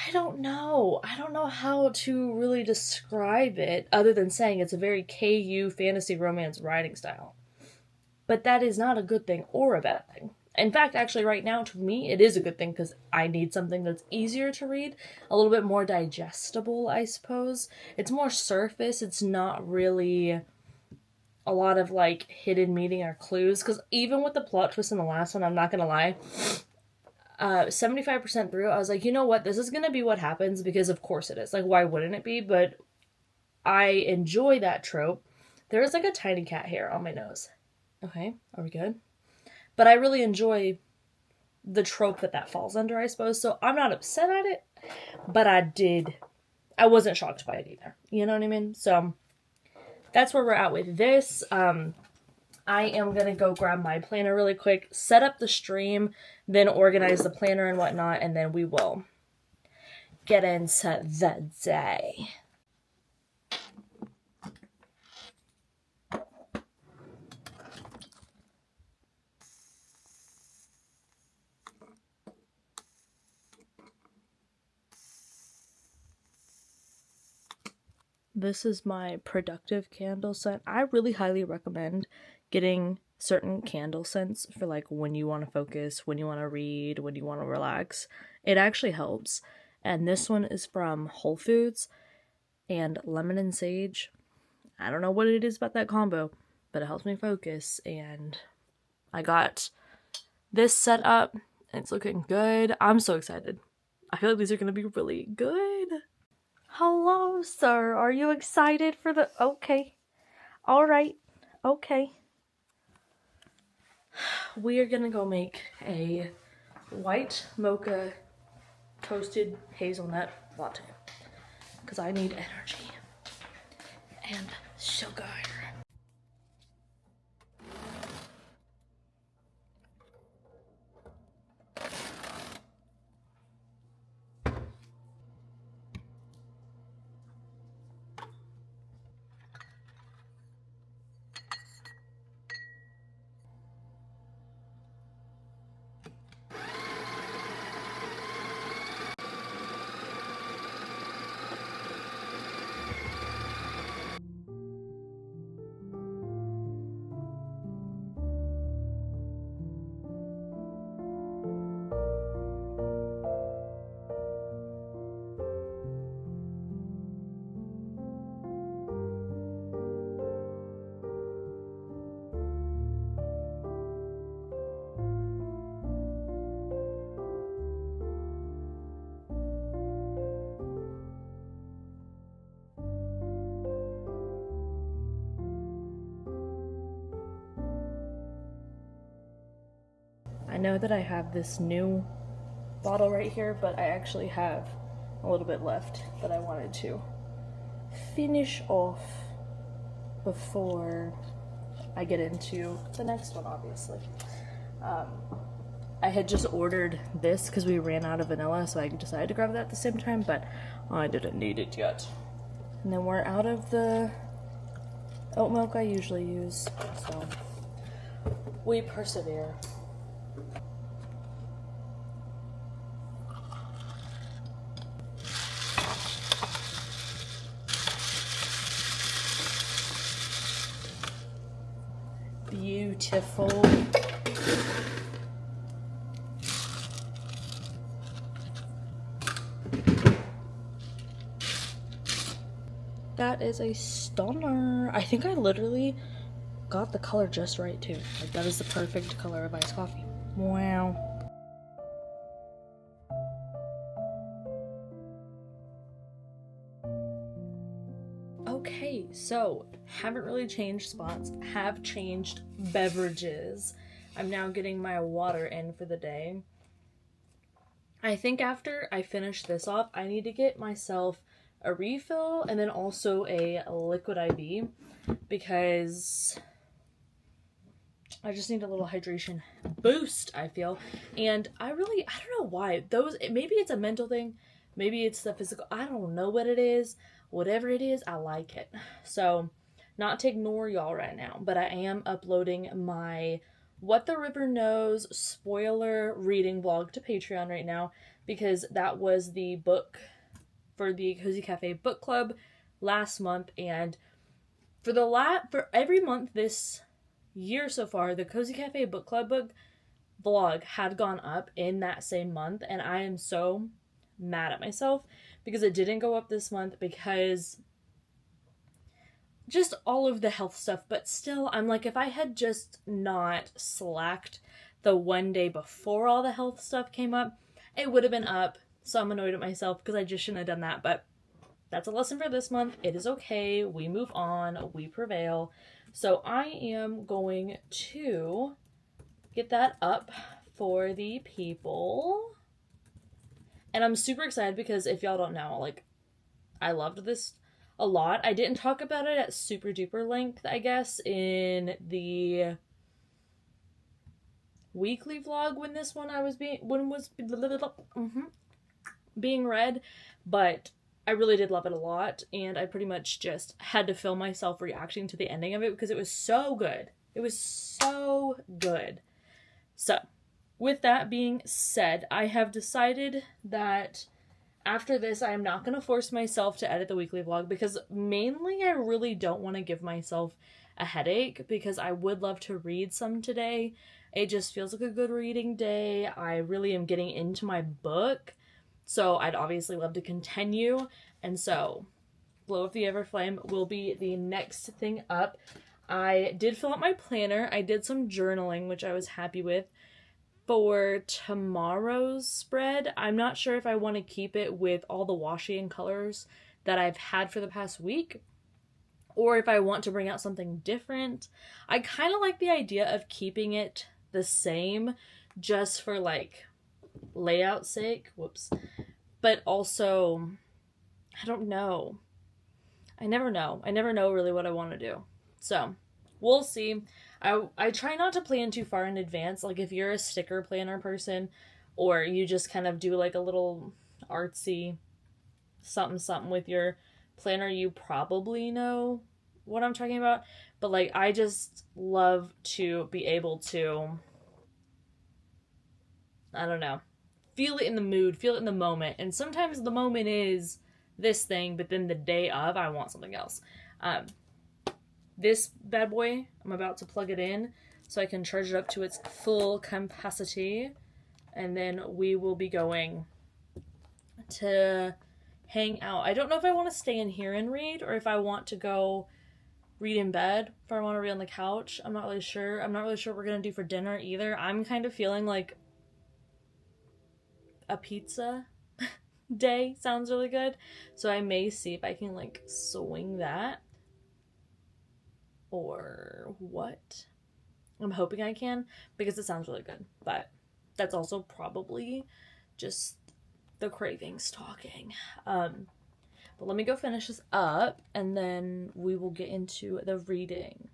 I don't know how to really describe it other than saying it's a very KU fantasy romance writing style. But that is not a good thing or a bad thing. In fact, actually right now, to me, it is a good thing because I need something that's easier to read, a little bit more digestible, I suppose. It's more surface. It's not really a lot of like hidden meaning or clues, because even with the plot twist in the last one, I'm not gonna lie, 75% through, I was like, you know what, this is gonna be what happens, because of course it is. Like, why wouldn't it be? But I enjoy that trope. There is like a tiny cat hair on my nose. Okay, are we good? But I really enjoy the trope that falls under, I suppose. So I'm not upset at it, but I wasn't shocked by it either. You know what I mean? So that's where we're at with this. I am going to go grab my planner really quick, set up the stream, then organize the planner and whatnot, and then we will get into the day. This is my productive candle scent. I really highly recommend getting certain candle scents for like when you want to focus, when you want to read, when you want to relax. It actually helps. And this one is from Whole Foods and lemon and sage. I don't know what it is about that combo, but it helps me focus. And I got this set up. It's looking good. I'm so excited. I feel like these are going to be really good. Hello, sir. Are you excited for the... Okay. All right. Okay. We are going to go make a white mocha toasted hazelnut latte. Because I need energy and sugar. I know that I have this new bottle right here, but I actually have a little bit left that I wanted to finish off before I get into the next one, obviously. I had just ordered this because we ran out of vanilla, so I decided to grab that at the same time, but I didn't need it yet. And then we're out of the oat milk I usually use, so we persevere. Beautiful. That is a stunner. I think I literally got the color just right too. Like, that is the perfect color of iced coffee. Wow. Okay, so haven't really changed spots, have changed beverages. I'm now getting my water in for the day. I think after I finish this off, I need to get myself a refill and then also a liquid IV because I just need a little hydration boost, I feel. And I don't know why. Maybe it's a mental thing, maybe it's the physical, I don't know what it is. Whatever it is, I like it. So, not to ignore y'all right now, but I am uploading my What the River Knows spoiler reading vlog to Patreon right now because that was the book for the Cozy Cafe book club last month, and for every month this year so far, the Cozy Cafe book club book vlog had gone up in that same month, and I am so mad at myself because it didn't go up this month because just all of the health stuff. But still, I'm like, if I had just not slacked the one day before all the health stuff came up, it would have been up. So I'm annoyed at myself because I just shouldn't have done that. But that's a lesson for this month. It is okay. We move on. We prevail. So I am going to get that up for the people. And I'm super excited because if y'all don't know, like, I loved this a lot. I didn't talk about it at super duper length, I guess, in the weekly vlog when this one was being read, but I really did love it a lot, and I pretty much just had to film myself reacting to the ending of it because it was so good. It was so good. So, with that being said, I have decided that after this, I am not going to force myself to edit the weekly vlog because mainly I really don't want to give myself a headache because I would love to read some today. It just feels like a good reading day. I really am getting into my book, so I'd obviously love to continue. And so, Glow of the Everflame will be the next thing up. I did fill out my planner. I did some journaling, which I was happy with. For tomorrow's spread, I'm not sure if I want to keep it with all the washi and colors that I've had for the past week, or if I want to bring out something different. I kind of like the idea of keeping it the same just for like layout sake. Whoops. But also, I don't know. I never know. I never know really what I want to do. So, we'll see. I try not to plan too far in advance. Like, if you're a sticker planner person, or you just kind of do like a little artsy something with your planner, you probably know what I'm talking about. But like, I just love to be able to, I don't know, feel it in the mood, feel it in the moment. And sometimes the moment is this thing, but then the day of, I want something else. This bad boy, I'm about to plug it in so I can charge it up to its full capacity, and then we will be going to hang out. I don't know if I want to stay in here and read, or if I want to go read in bed, if I want to read on the couch. I'm not really sure. I'm not really sure what we're going to do for dinner either. I'm kind of feeling like a pizza day sounds really good, so I may see if I can like swing that. Or what? I'm hoping I can because it sounds really good, but that's also probably just the cravings talking. But let me go finish this up and then we will get into the reading.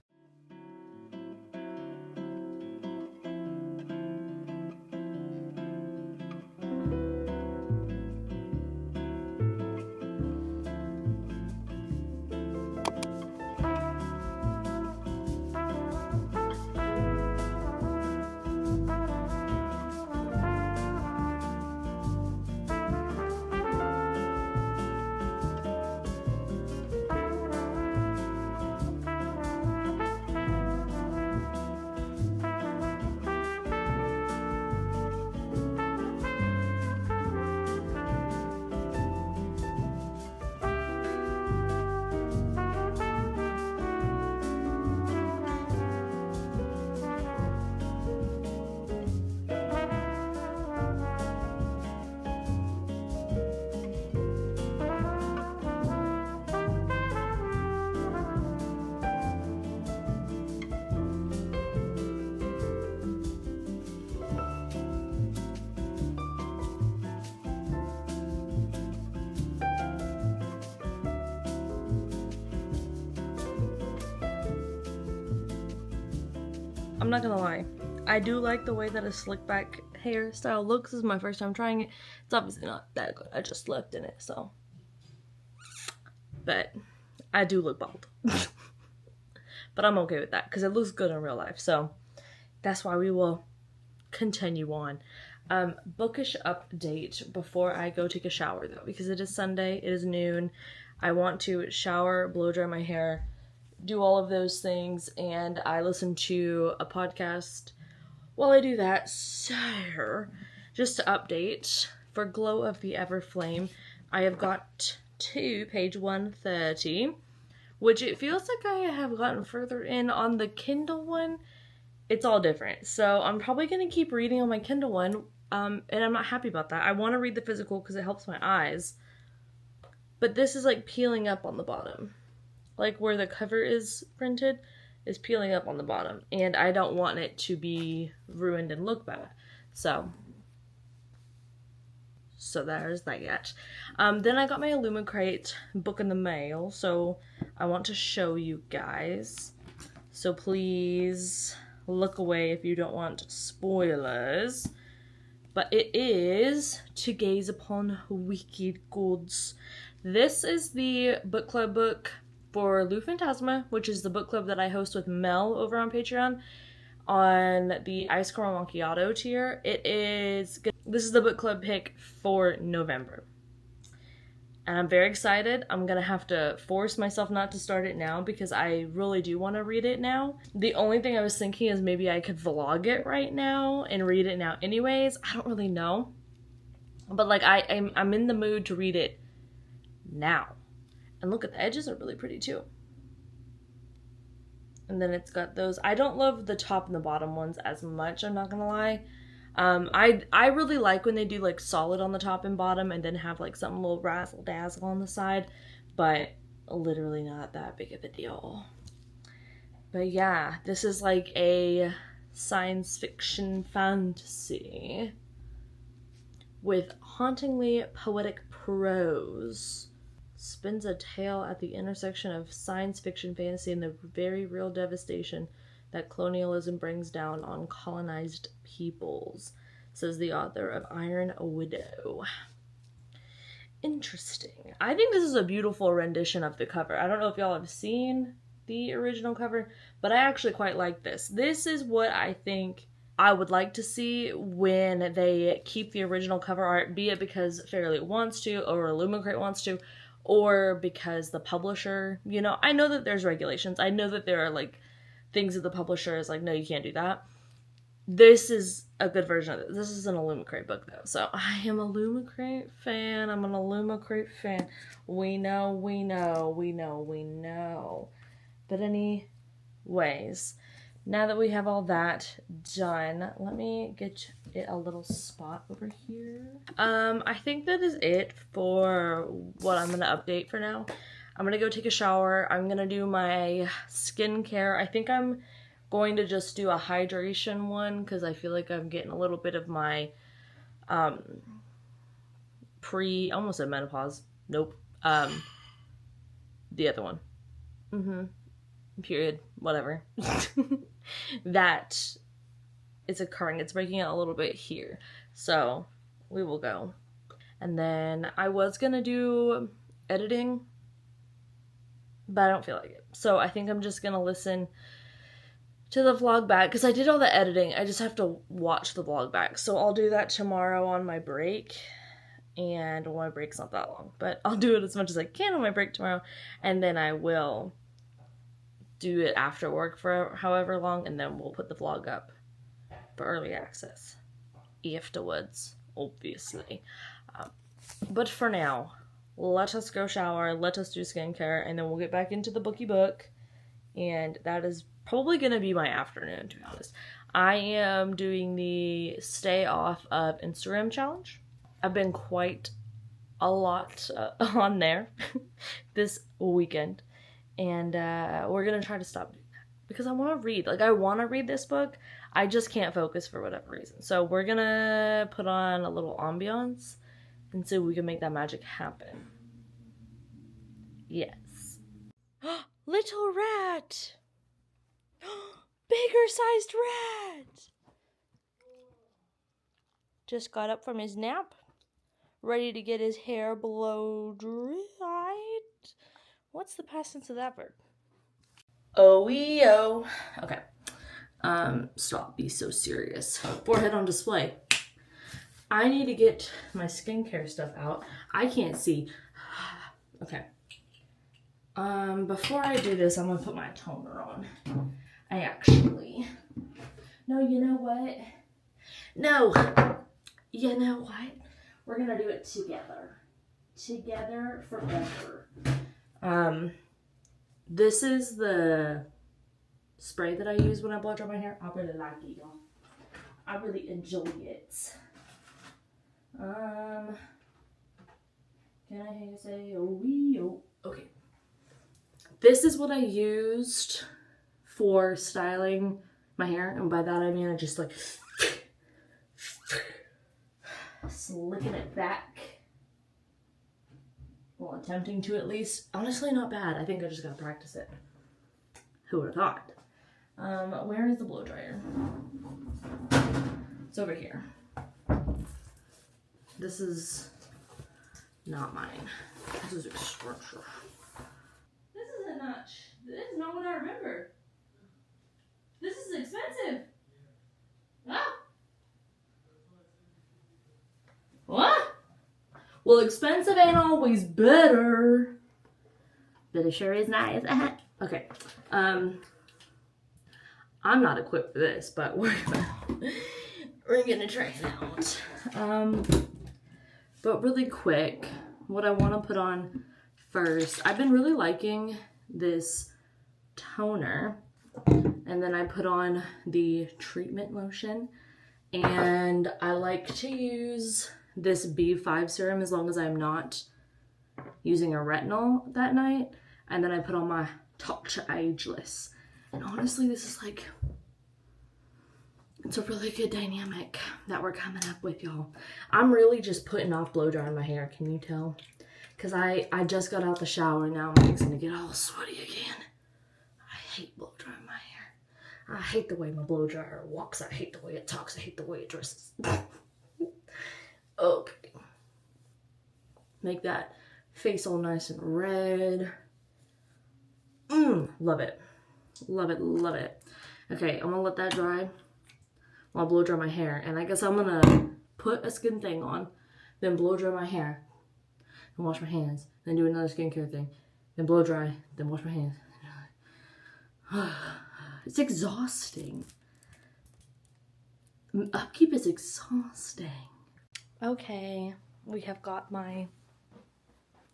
I'm not gonna lie. I do like the way that a slick back hairstyle looks. This is my first time trying it. It's obviously not that good. I just left in it, so. But I do look bald. But I'm okay with that because it looks good in real life. So that's why we will continue on. Bookish update before I go take a shower though, because it is Sunday, it is noon. I want to shower, blow dry my hair, do all of those things, and I listen to a podcast while I do that. So, just to update, for Glow of the Everflame, I have got to page 130, which it feels like I have gotten further in on the Kindle one. It's all different. So I'm probably going to keep reading on my Kindle one, and I'm not happy about that. I want to read the physical because it helps my eyes. But this is like peeling up on the bottom. Like where the cover is printed is peeling up on the bottom. And I don't want it to be ruined and look bad. So there's that. Then I got my Illumicrate book in the mail. So I want to show you guys. So please look away if you don't want spoilers. But it is To Gaze Upon Wicked Goods. This is the book club book for Lou Phantasma, which is the book club that I host with Mel over on Patreon on the Ice Caramel Macchiato tier. This is the book club pick for November. And I'm very excited. I'm going to have to force myself not to start it now because I really do want to read it now. The only thing I was thinking is maybe I could vlog it right now and read it now anyways. I don't really know. But like I'm in the mood to read it now. And look at the edges are really pretty too. And then it's got those. I don't love the top and the bottom ones as much, I'm not going to lie. I really like when they do like solid on the top and bottom and then have like something a little razzle dazzle on the side, but literally not that big of a deal. But yeah, this is like a science fiction fantasy with hauntingly poetic prose. Spins a tale at the intersection of science fiction, fantasy, and the very real devastation that colonialism brings down on colonized peoples, says the author of Iron Widow. Interesting. I think this is a beautiful rendition of the cover. I don't know if y'all have seen the original cover, but I actually quite like this. This is what I think I would like to see when they keep the original cover art, be it because Fairly wants to, or Illumicrate wants to, or because the publisher, I know that there's regulations. I know that there are like things that the publisher is like, no, you can't do that. This is a good version of it. This is an Illumicrate book though. So I am a Illumicrate fan. I'm an Illumicrate fan. We know. But anyways, now that we have all that done, let me get it a little spot over here. I think that is it for what I'm going to update for now. I'm going to go take a shower. I'm going to do my skincare. I think I'm going to just do a hydration one because I feel like I'm getting a little bit of my almost said menopause. Nope. The other one. Period. Whatever. That is occurring. It's breaking out a little bit here. So we will go. And then I was going to do editing, but I don't feel like it. So I think I'm just going to listen to the vlog back because I did all the editing. I just have to watch the vlog back. So I'll do that tomorrow on my break. And well, my break's not that long, but I'll do it as much as I can on my break tomorrow. And then I will do it after work for however long. And then we'll put the vlog up for early access afterwards, obviously. But for now, let us go shower, let us do skincare, and then we'll get back into the bookie book. And that is probably going to be my afternoon, to be honest. I am doing the stay off of Instagram challenge. I've been quite a lot on there this weekend. And we're going to try to stop doing that. Because I want to read. Like, I want to read this book. I just can't focus for whatever reason. So we're going to put on a little ambiance and see if we can make that magic happen. Yes. Little rat! bigger sized rat. Just got up from his nap, ready to get his hair blow dried. What's the past tense of that verb? OEO. Okay. Stop, be so serious. Forehead on display. I need to get my skincare stuff out. I can't see. Okay. Before I do this, I'm gonna put my toner on. No, you know what? No. You know what? We're gonna do it together. Together forever. This is the spray that I use when I blow dry my hair. I really like it, y'all. I really enjoy it. Can I hear you say, oh? Okay. This is what I used for styling my hair. And by that I mean I just like slicking it back. Well, attempting to at least. Honestly, not bad. I think I just gotta practice it. Who would have thought? Where is the blow dryer? It's over here. This is not mine. This is expensive. This is not what I remember. This is expensive. Ah. What? Well, expensive ain't always better. But it sure is nice. Okay. I'm not equipped for this, but we're gonna try it out. But really quick, what I want to put on first, I've been really liking this toner, and then I put on the treatment lotion, and I like to use this B5 serum as long as I'm not using a retinol that night, and then I put on my Touch Ageless. And honestly, this is like, it's a really good dynamic that we're coming up with, y'all. I'm really just putting off blow drying my hair, can you tell? Because I just got out the shower and now I'm fixing to get all sweaty again. I hate blow drying my hair. I hate the way my blow dryer walks. I hate the way it talks. I hate the way it dresses. Okay. Make that face all nice and red. Love it. Love it, love it. Okay, I'm gonna let that dry while I blow dry my hair. And I guess I'm gonna put a skin thing on, then blow dry my hair, and wash my hands, then do another skincare thing, then blow dry, then wash my hands. It's exhausting. Upkeep is exhausting. Okay, we have got my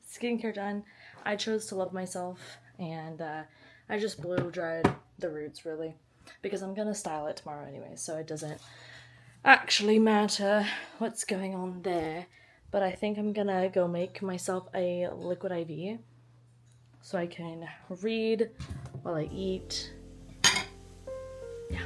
skincare done. I chose to love myself, and I just blow dried the roots, really, because I'm gonna style it tomorrow anyway, so it doesn't actually matter what's going on there. But I think I'm gonna go make myself a liquid IV so I can read while I eat. Yeah.